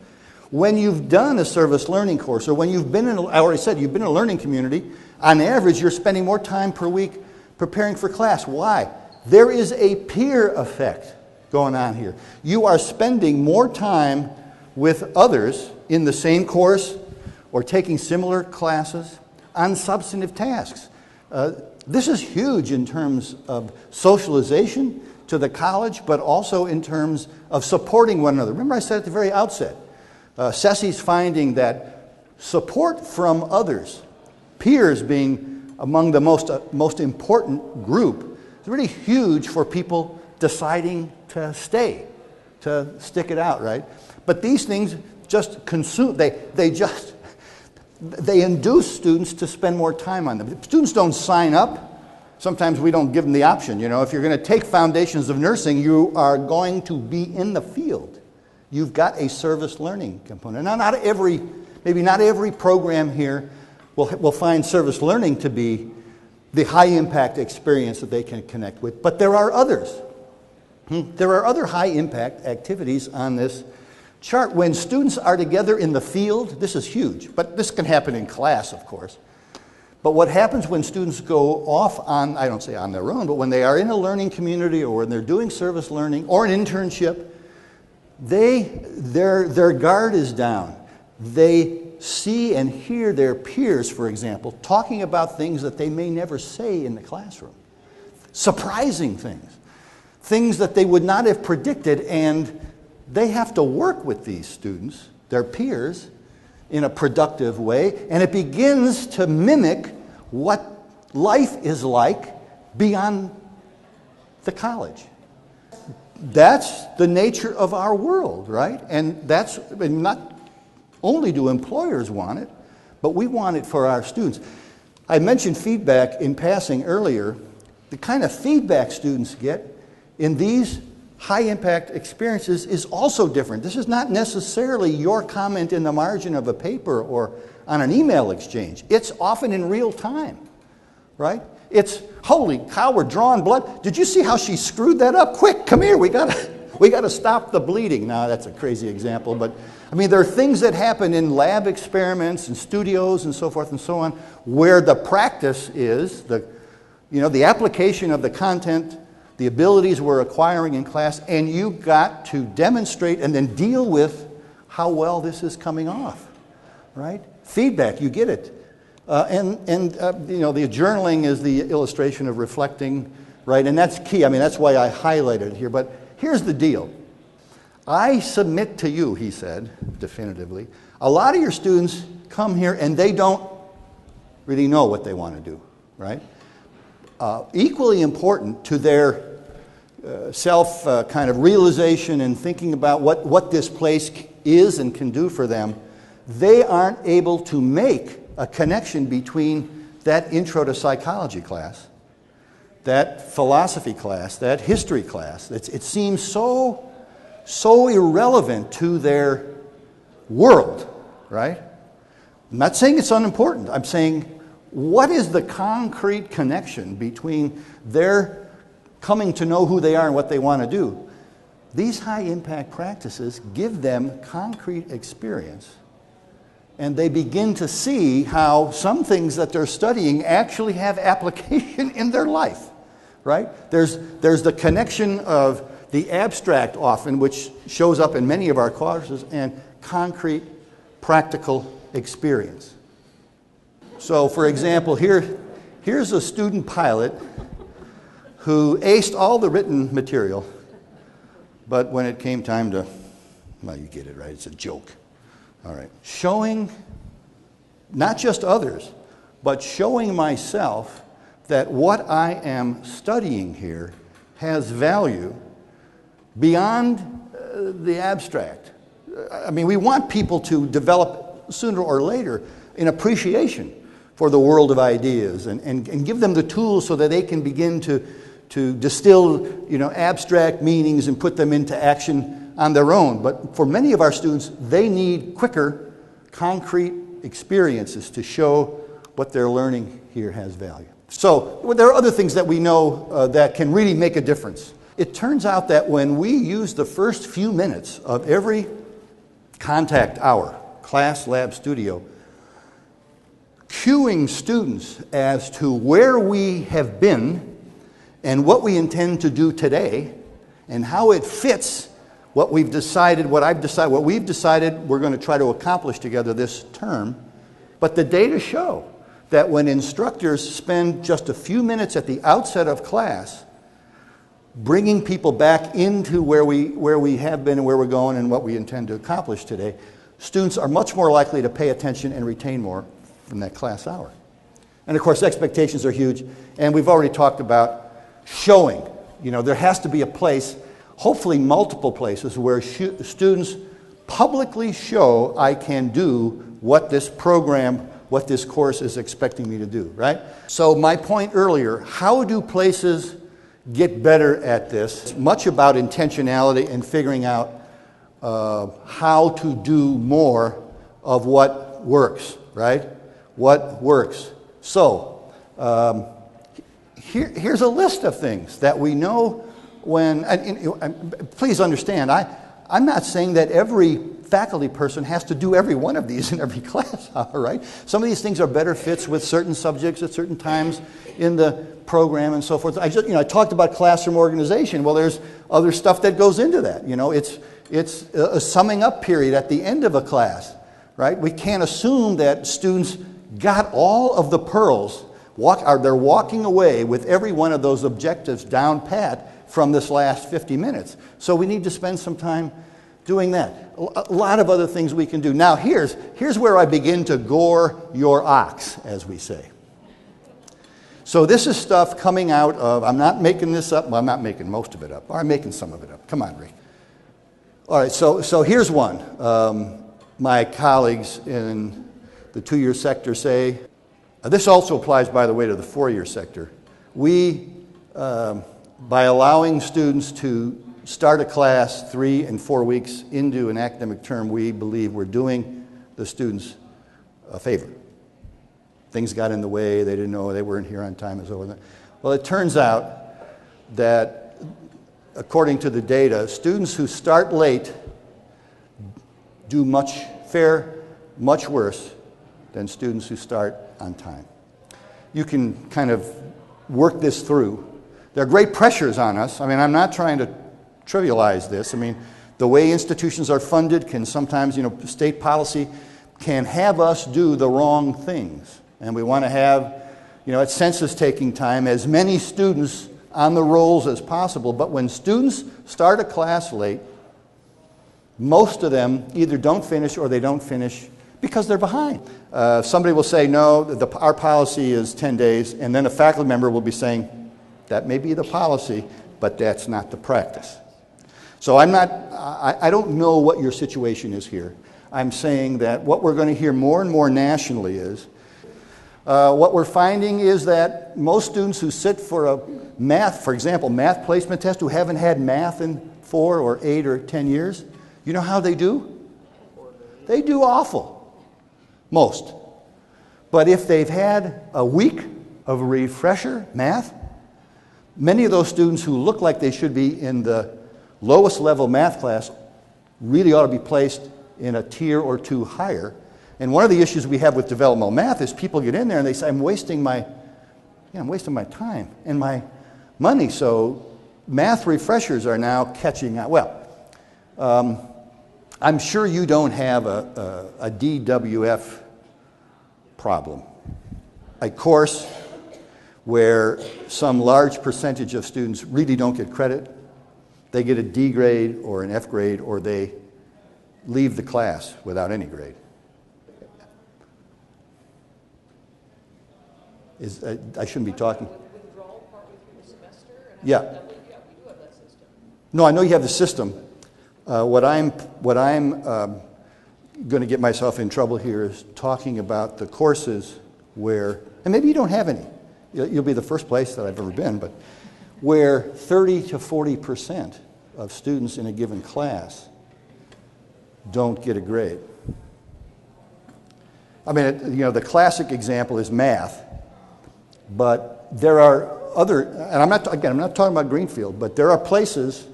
Speaker 1: When you've done a service learning course, or when you've been in, I already said, you've been in a learning community, on average, you're spending more time per week preparing for class. Why? There is a peer effect going on here. You are spending more time with others in the same course or taking similar classes on substantive tasks. This is huge in terms of socialization to the college, but also in terms of supporting one another. Remember I said at the very outset, Ceci's finding that support from others, peers being among the most important group, is really huge for people deciding to stay, to stick it out, right? But these things just consume, they induce students to spend more time on them. If students don't sign up, sometimes we don't give them the option. You know, if you're going to take Foundations of Nursing, you are going to be in the field. You've got a service learning component. Now, maybe not every program here will find service learning to be the high impact experience that they can connect with, but there are others. There are other high impact activities on this chart. When students are together in the field, this is huge, but this can happen in class, of course. But what happens when students go off on, I don't say on their own, but when they are in a learning community or when they're doing service learning or an internship, their guard is down. They see and hear their peers, for example, talking about things that they may never say in the classroom. Surprising things. Things that they would not have predicted, and they have to work with these students, their peers, in a productive way, and it begins to mimic what life is like beyond the college. That's the nature of our world, right? And that's not only do employers want it, but we want it for our students. I mentioned feedback in passing earlier. The kind of feedback students get in these high-impact experiences is also different. This is not necessarily your comment in the margin of a paper or on an email exchange. It's often in real time, right? It's, holy cow, we're drawing blood. Did you see how she screwed that up? Quick, come here, we gotta stop the bleeding. Now, that's a crazy example, but I mean, there are things that happen in lab experiments and studios and so forth and so on where the practice is, the application of the content, the abilities we're acquiring in class, and you got to demonstrate and then deal with how well this is coming off, right? Feedback, you get it. The journaling is the illustration of reflecting, right? And that's key. I mean, that's why I highlighted it here. But here's the deal. I submit to you, he said, definitively, a lot of your students come here and they don't really know what they want to do, right? Equally important to their self kind of realization and thinking about what this place is and can do for them, they aren't able to make a connection between that intro to psychology class, that philosophy class, that history class. It seems so irrelevant to their world, right? I'm not saying it's unimportant. I'm saying, what is the concrete connection between their coming to know who they are and what they want to do? These high-impact practices give them concrete experience, and they begin to see how some things that they're studying actually have application in their life, right? There's the connection of the abstract often, which shows up in many of our courses, and concrete, practical experience. So, for example, here's a student pilot who aced all the written material, but when it came time to, well, you get it, right? It's a joke. All right. Showing not just others, but showing myself that what I am studying here has value beyond the abstract. I mean, we want people to develop sooner or later an appreciation for the world of ideas and give them the tools so that they can begin to distill, abstract meanings and put them into action on their own. But for many of our students, they need quicker, concrete experiences to show what they're learning here has value. So there are other things that we know that can really make a difference. It turns out that when we use the first few minutes of every contact hour, class, lab, studio, cueing students as to where we have been and what we intend to do today and how it fits what we've decided we're going to try to accomplish together this term. But the data show that when instructors spend just a few minutes at the outset of class bringing people back into where we have been and where we're going and what we intend to accomplish today, students are much more likely to pay attention and retain more from that class hour. And of course, expectations are huge, and we've already talked about showing. There has to be a place, hopefully multiple places, where students publicly show I can do what this program, what this course is expecting me to do, right? So my point earlier, how do places get better at this? It's much about intentionality and figuring out how to do more of what works, right? What works. So here's a list of things that we know when, please understand, I'm not saying that every faculty person has to do every one of these in every class, all right? Some of these things are better fits with certain subjects at certain times in the program and so forth. I talked about classroom organization. Well, there's other stuff that goes into that. It's a summing up period at the end of a class, right? We can't assume that students got all of the pearls. They're walking away with every one of those objectives down pat from this last 50 minutes. So we need to spend some time doing that. A lot of other things we can do. Now here's where I begin to gore your ox, as we say. So this is stuff coming out of, I'm not making this up, well, I'm not making most of it up. I'm making some of it up. Come on, Rick. All right, so here's one. My colleagues in the 2-year sector say, this also applies, by the way, to the 4-year sector. We, by allowing students to start a class 3 and 4 weeks into an academic term, we believe we're doing the students a favor. Things got in the way, they didn't know, they weren't here on time and so on. Well, it turns out that, according to the data, students who start late do fare much worse than students who start on time. You can kind of work this through. There are great pressures on us. I mean, I'm not trying to trivialize this. I mean, the way institutions are funded can sometimes, state policy can have us do the wrong things. And we want to have, at census taking time, as many students on the rolls as possible. But when students start a class late, most of them either don't finish or they don't finish because they're behind. Somebody will say, no, our policy is 10 days, and then a faculty member will be saying, that may be the policy, but that's not the practice. So I don't know what your situation is here. I'm saying that what we're going to hear more and more nationally is, what we're finding is that most students who sit for a for example, math placement test, who haven't had math in 4 or 8 or 10 years, you know how they do? They do awful. Most. But if they've had a week of refresher math, many of those students who look like they should be in the lowest level math class really ought to be placed in a tier or 2 higher. And one of the issues we have with developmental math is people get in there and they say, I'm wasting my time and my money. So math refreshers are now catching up. Well, I'm sure you don't have a DWF problem. A course where some large percentage of students really don't get credit. They get a D grade or an F grade, or they leave the class without any grade. I shouldn't be talking.
Speaker 3: Withdrawal partway through the semester?
Speaker 1: Yeah.
Speaker 3: We do have that system.
Speaker 1: No, I know you have the system. What I'm going to get myself in trouble here is talking about the courses where, and maybe you don't have any. You'll be the first place that I've ever been, but where 30 to 40% of students in a given class don't get a grade. I mean, the classic example is math, but there are other, and I'm not talking about Greenfield, but there are places,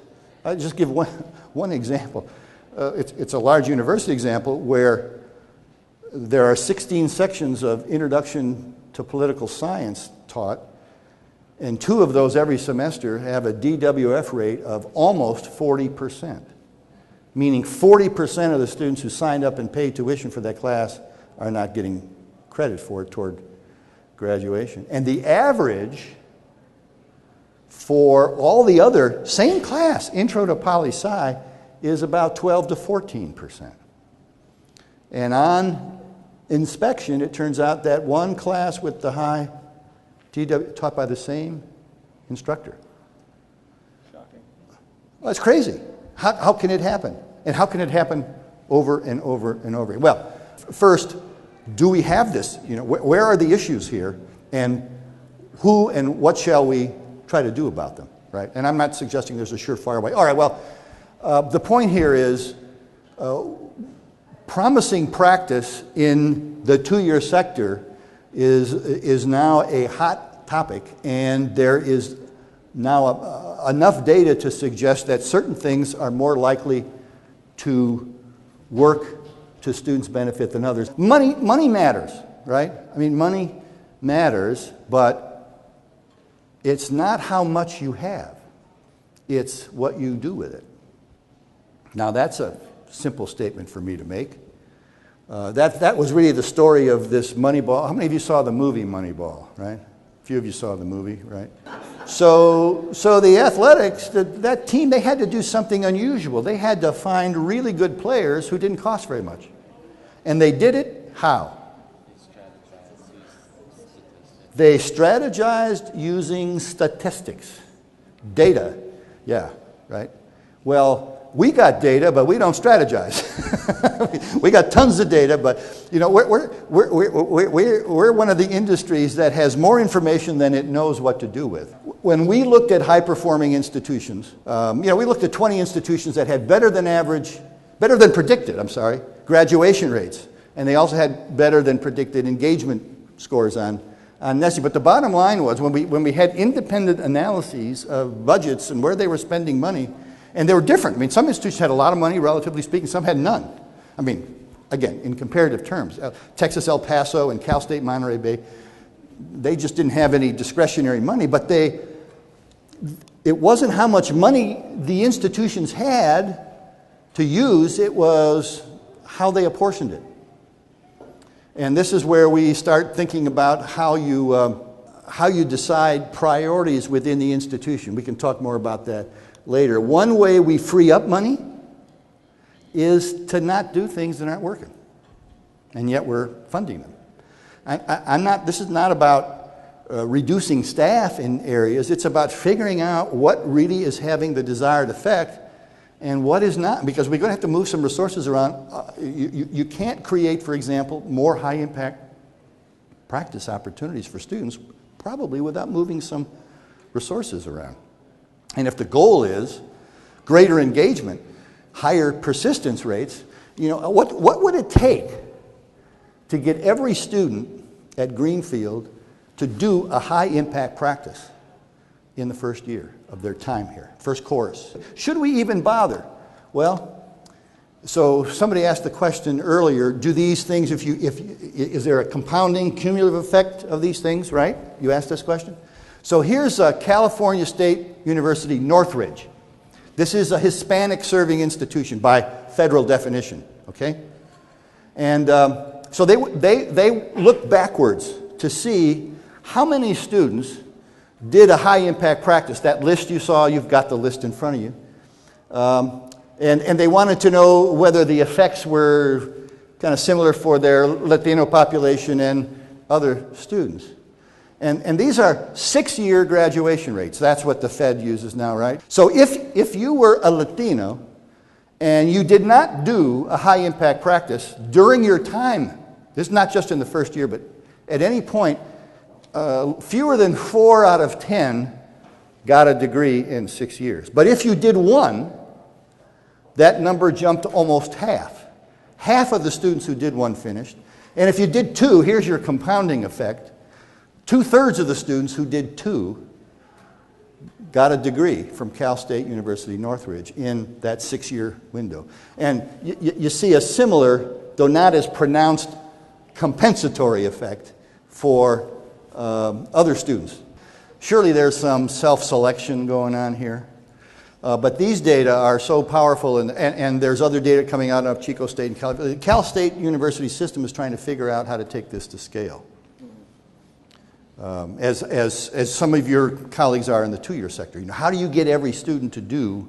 Speaker 1: I'll just give one example. It's a large university example where there are 16 sections of Introduction to Political Science taught, and 2 of those every semester have a DWF rate of almost 40%, meaning 40% of the students who signed up and paid tuition for that class are not getting credit for it toward graduation. And the average for all the other, same class, Intro to Poli-Sci, is about 12 to 14%. And on inspection, it turns out that one class with the high DW taught by the same instructor.
Speaker 2: Shocking.
Speaker 1: Well, it's crazy. How can it happen? And how can it happen over and over and over? Well, first, do we have this? Where are the issues here? And who and what shall we try to do about them, right? And I'm not suggesting there's a surefire way. All right, well, the point here is promising practice in the 2-year sector is now a hot topic, and there is now enough data to suggest that certain things are more likely to work to students' benefit than others. Money matters, right? I mean, money matters, but it's not how much you have. It's what you do with it. Now, that's a simple statement for me to make. That was really the story of this Moneyball. How many of you saw the movie Moneyball, right? A few of you saw the movie, right? So the athletics, that team, they had to do something unusual. They had to find really good players who didn't cost very much. And they did it how? They strategized using statistics, data. Yeah, right? Well, we got data, but we don't strategize. We got tons of data, but you know, we're one of the industries that has more information than it knows what to do with. When we looked at high-performing institutions, we looked at 20 institutions that had better than predicted, graduation rates. And they also had better than predicted engagement scores on NESI. But the bottom line was when we had independent analyses of budgets and where they were spending money, and they were different. I mean, some institutions had a lot of money, relatively speaking, some had none. I mean, again, in comparative terms. Texas El Paso and Cal State Monterey Bay, they just didn't have any discretionary money, but it wasn't how much money the institutions had to use, it was how they apportioned it. And this is where we start thinking about how you decide priorities within the institution. We can talk more about that later. One way we free up money is to not do things that aren't working, and yet we're funding them. This is not about reducing staff in areas. It's about figuring out what really is having the desired effect and what is not, because we're going to have to move some resources around. You can't create, for example, more high-impact practice opportunities for students, probably without moving some resources around. And if the goal is greater engagement, higher persistence rates, what would it take to get every student at Greenfield to do a high-impact practice in the first year of their time here, first course? Should we even bother? Well, so somebody asked the question earlier, do these things, is there a compounding cumulative effect of these things, right? You asked this question? So here's California State University, Northridge. This is a Hispanic serving institution by federal definition, okay? And so they look backwards to see how many students did a high-impact practice. That list you saw, you've got the list in front of you. And they wanted to know whether the effects were kind of similar for their Latino population and other students. And these are 6-year graduation rates. That's what the Fed uses now, right? So if you were a Latino and you did not do a high-impact practice during your time, this is not just in the first year, but at any point, fewer than 4 out of 10 got a degree in 6 years. But if you did one, that number jumped to almost half. Half of the students who did one finished. And if you did 2, here's your compounding effect. 2/3 of the students who did 2 got a degree from Cal State University, Northridge in that 6-year window. And you see a similar, though not as pronounced, compensatory effect for other students. Surely there's some self-selection going on here. But these data are so powerful, and there's other data coming out of Chico State and Cal. The Cal State University system is trying to figure out how to take this to scale. As some of your colleagues are in the 2-year sector. How do you get every student to do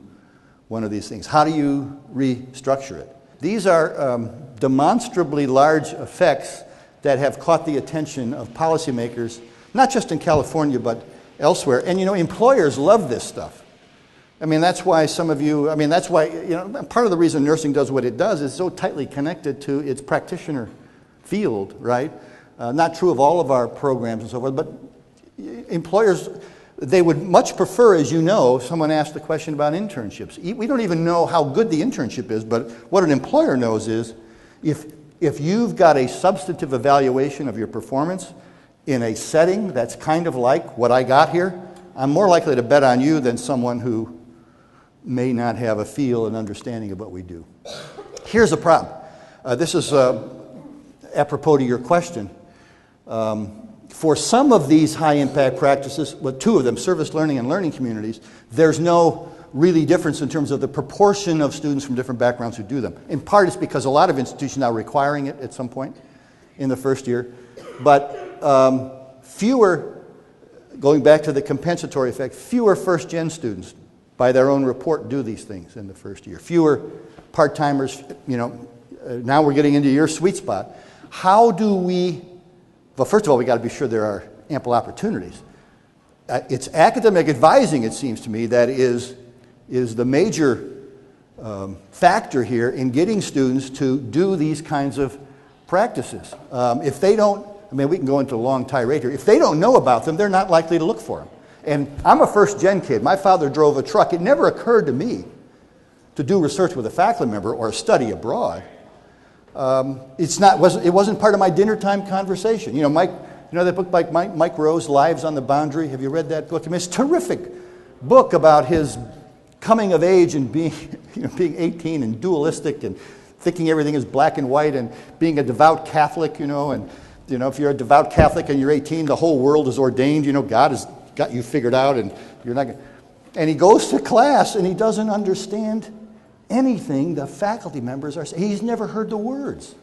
Speaker 1: one of these things? How do you restructure it? These are demonstrably large effects that have caught the attention of policymakers, not just in California, but elsewhere. And employers love this stuff. I mean, that's why part of the reason nursing does what it does is so tightly connected to its practitioner field, right? Not true of all of our programs and so forth, but employers, they would much prefer, as you know, someone asked the question about internships. We don't even know how good the internship is, but what an employer knows is if you've got a substantive evaluation of your performance in a setting that's kind of like what I got here, I'm more likely to bet on you than someone who may not have a feel and understanding of what we do. Here's a problem. This is apropos to your question. For some of these high-impact practices, well, 2 of them, service learning and learning communities, there's no really difference in terms of the proportion of students from different backgrounds who do them. In part, it's because a lot of institutions are now requiring it at some point in the first year. But fewer, going back to the compensatory effect, fewer first-gen students, by their own report, do these things in the first year. Fewer part-timers, now we're getting into your sweet spot. How do we, well, first of all, we got to be sure there are ample opportunities. It's academic advising, it seems to me, that is the major factor here in getting students to do these kinds of practices. If they don't, I mean, we can go into a long tirade here. If they don't know about them, they're not likely to look for them. And I'm a first-gen kid. My father drove a truck. It never occurred to me to do research with a faculty member or study abroad. It wasn't part of my dinner time conversation. You know, that book by Mike Rose, Lives on the Boundary? Have you read that book? I mean, it's a terrific book about his coming of age and being 18 and dualistic and thinking everything is black and white and being a devout Catholic, and if you're a devout Catholic and you're 18, the whole world is ordained, God has got you figured out and you're not going. And he goes to class and he doesn't understand anything the faculty members are saying. He's never heard the words.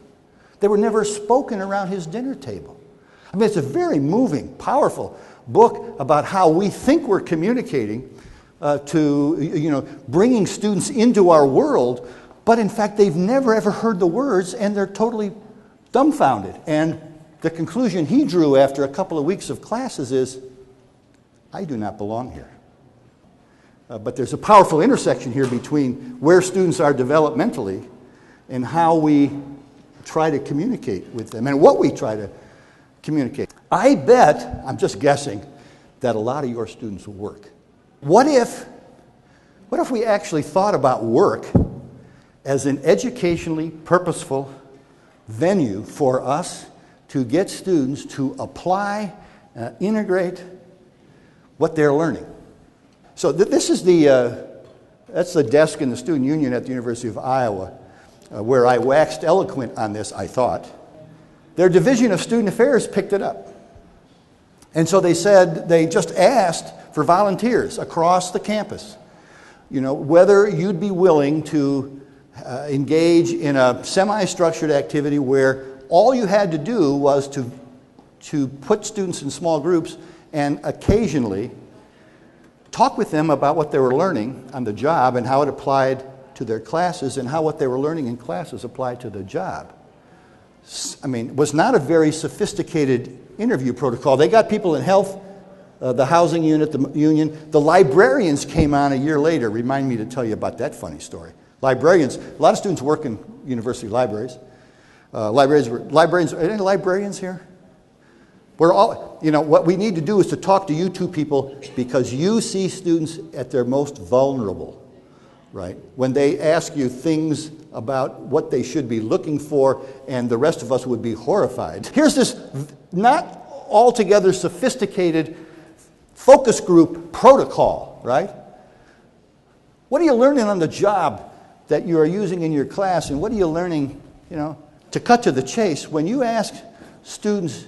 Speaker 1: They were never spoken around his dinner table. I mean, it's a very moving, powerful book about how we think we're communicating to bringing students into our world, but in fact they've never ever heard the words and they're totally dumbfounded. And the conclusion he drew after a couple of weeks of classes is, I do not belong here. But there's a powerful intersection here between where students are developmentally and how we try to communicate with them and what we try to communicate. I bet, I'm just guessing, that a lot of your students will work. What if we actually thought about work as an educationally purposeful venue for us to get students to apply, integrate what they're learning? So this is that's the desk in the Student Union at the University of Iowa, where I waxed eloquent on this, I thought. Their Division of Student Affairs picked it up. And so they said, they just asked for volunteers across the campus, whether you'd be willing to engage in a semi-structured activity where all you had to do was to put students in small groups and occasionally talk with them about what they were learning on the job and how it applied to their classes and how what they were learning in classes applied to the job. I mean, it was not a very sophisticated interview protocol. They got people in health, the housing unit, the union. The librarians came on a year later. Remind me to tell you about that funny story. Librarians, a lot of students work in university libraries. Librarians, are any librarians here? We're all, what we need to do is to talk to you two people because you see students at their most vulnerable, right? When they ask you things about what they should be looking for, and the rest of us would be horrified. Here's this not altogether sophisticated focus group protocol, right? What are you learning on the job that you are using in your class, and what are you learning, to cut to the chase? When you ask students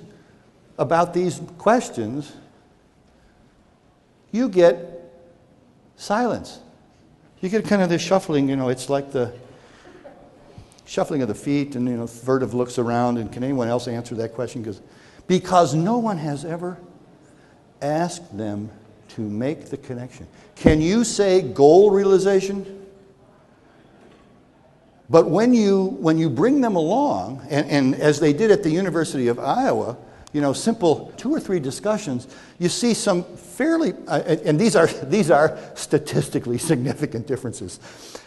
Speaker 1: about these questions, you get silence. You get kind of this shuffling, it's like the shuffling of the feet, and furtive looks around, and can anyone else answer that question? Because no one has ever asked them to make the connection. Can you say goal realization? But when you bring them along, and as they did at the University of Iowa, simple 2 or 3 discussions, you see some fairly, and these are statistically significant differences,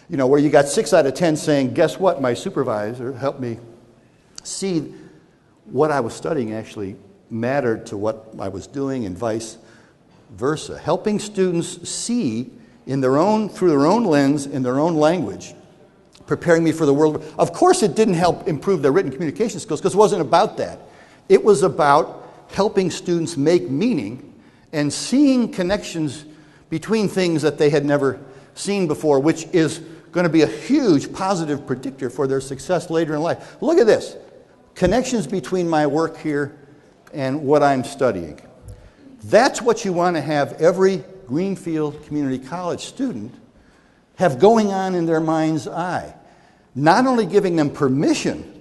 Speaker 1: where you got 6 out of 10 saying, guess what, my supervisor helped me see what I was studying actually mattered to what I was doing, and vice versa. Helping students see through their own lens, in their own language, preparing me for the world. Of course it didn't help improve their written communication skills, because it wasn't about that. It was about helping students make meaning and seeing connections between things that they had never seen before, which is going to be a huge positive predictor for their success later in life. Look at this. Connections between my work here and what I'm studying. That's what you want to have every Greenfield Community College student have going on in their mind's eye. Not only giving them permission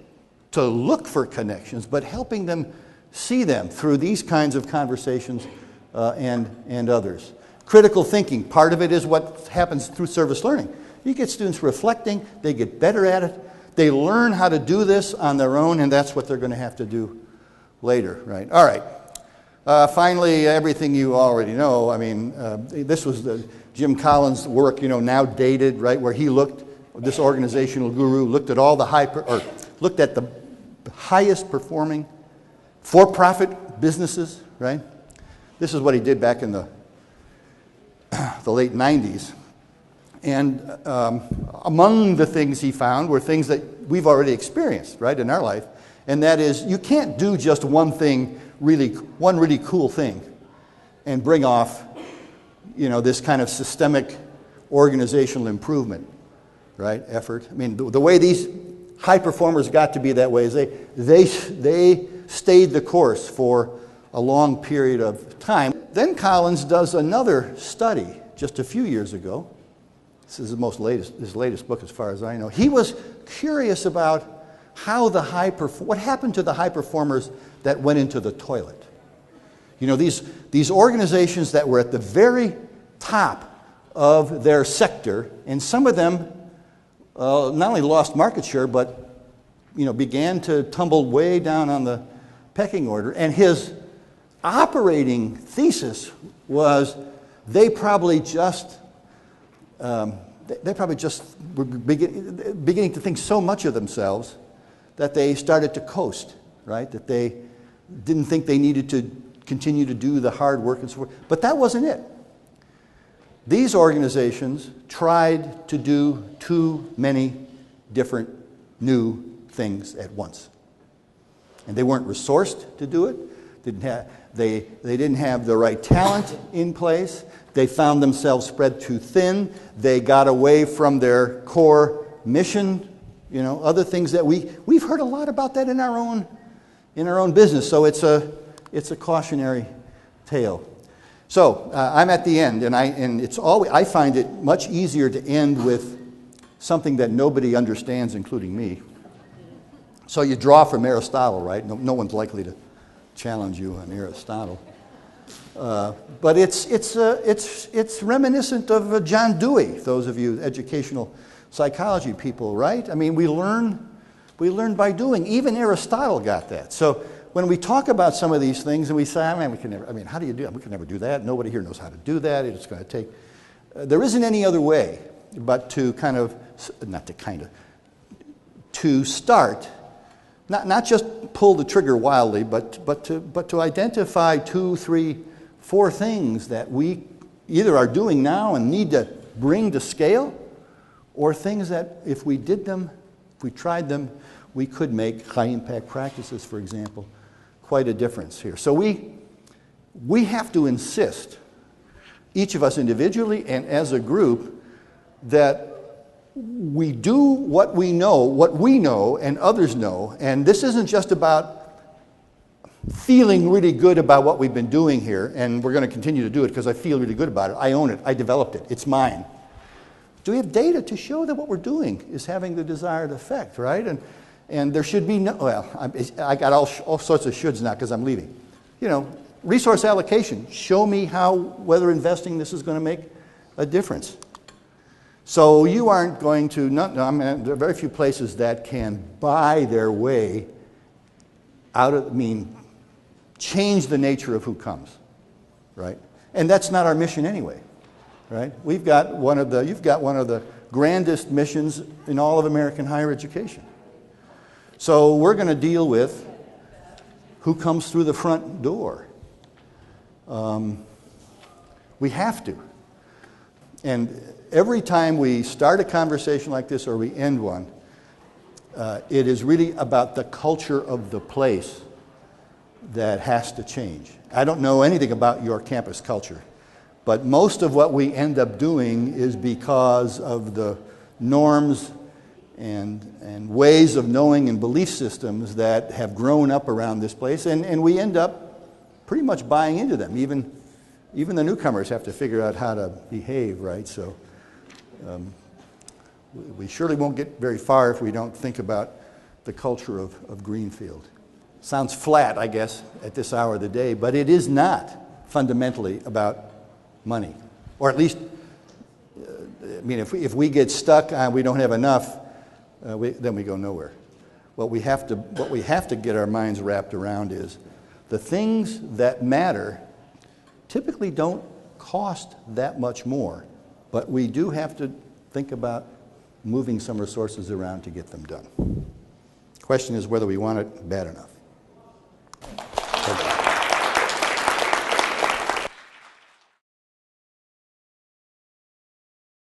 Speaker 1: to look for connections, but helping them see them through these kinds of conversations and others. Critical thinking, part of it is what happens through service learning. You get students reflecting, they get better at it, they learn how to do this on their own, and that's what they're going to have to do later, right? All right. Finally, everything you already know. I mean, this was Jim Collins' work, now dated, right, where he looked this organizational guru looked at all the looked at the highest performing for-profit businesses, right? This is what he did back in the late 90s. And among the things he found were things that we've already experienced, right, in our life. And that is, you can't do just one really cool thing and bring off, this kind of systemic organizational improvement, right, effort. I mean, the way these high performers got to be that way is they stayed the course for a long period of time. Then Collins does another study just a few years ago. This is his latest book as far as I know. He was curious about how what happened to the high performers that went into the toilet. These organizations that were at the very top of their sector, and some of them not only lost market share, but began to tumble way down on the pecking order. And his operating thesis was they probably just were beginning to think so much of themselves that they started to coast, right? That they didn't think they needed to continue to do the hard work and so forth. But that wasn't it. These organizations tried to do too many different new things at once. And they weren't resourced to do it. They didn't have the right talent in place. They found themselves spread too thin. They got away from their core mission. Other things that we've heard a lot about that in our own business. So it's a cautionary tale. So I'm at the end, and I find it much easier to end with something that nobody understands, including me. So you draw from Aristotle, right? No one's likely to challenge you on Aristotle. But it's reminiscent of John Dewey. Those of you educational psychology people, right? I mean, we learn by doing. Even Aristotle got that. So when we talk about some of these things and we say, how do you do it? We can never do that. Nobody here knows how to do that. It's going to take. There isn't any other way but to to start, not just pull the trigger wildly, but to identify 2, 3, 4 things that we either are doing now and need to bring to scale, or things that if we did them, if we tried them, we could make high-impact practices, for example, quite a difference here. So we have to insist, each of us individually and as a group, that we do what we know and others know. And this isn't just about feeling really good about what we've been doing here, and we're going to continue to do it because I feel really good about it. I own it. I developed it. It's mine. Do we have data to show that what we're doing is having the desired effect, right? And there should be I got all sorts of shoulds now because I'm leaving. Resource allocation. Show me whether investing this is going to make a difference. So you aren't going to, there are very few places that can buy their way change the nature of who comes, right? And that's not our mission anyway. Right? You've got one of the grandest missions in all of American higher education. So we're going to deal with who comes through the front door. We have to. And every time we start a conversation like this or we end one, it is really about the culture of the place that has to change. I don't know anything about your campus culture. But most of what we end up doing is because of the norms and ways of knowing and belief systems that have grown up around this place, and we end up pretty much buying into them. Even the newcomers have to figure out how to behave, right? So we surely won't get very far if we don't think about the culture of Greenfield. Sounds flat, I guess, at this hour of the day, but it is not fundamentally about money, or at least, if we get stuck and we don't have enough, then we go nowhere. What we have to get our minds wrapped around is the things that matter typically don't cost that much more, but we do have to think about moving some resources around to get them done. Question is whether we want it bad enough.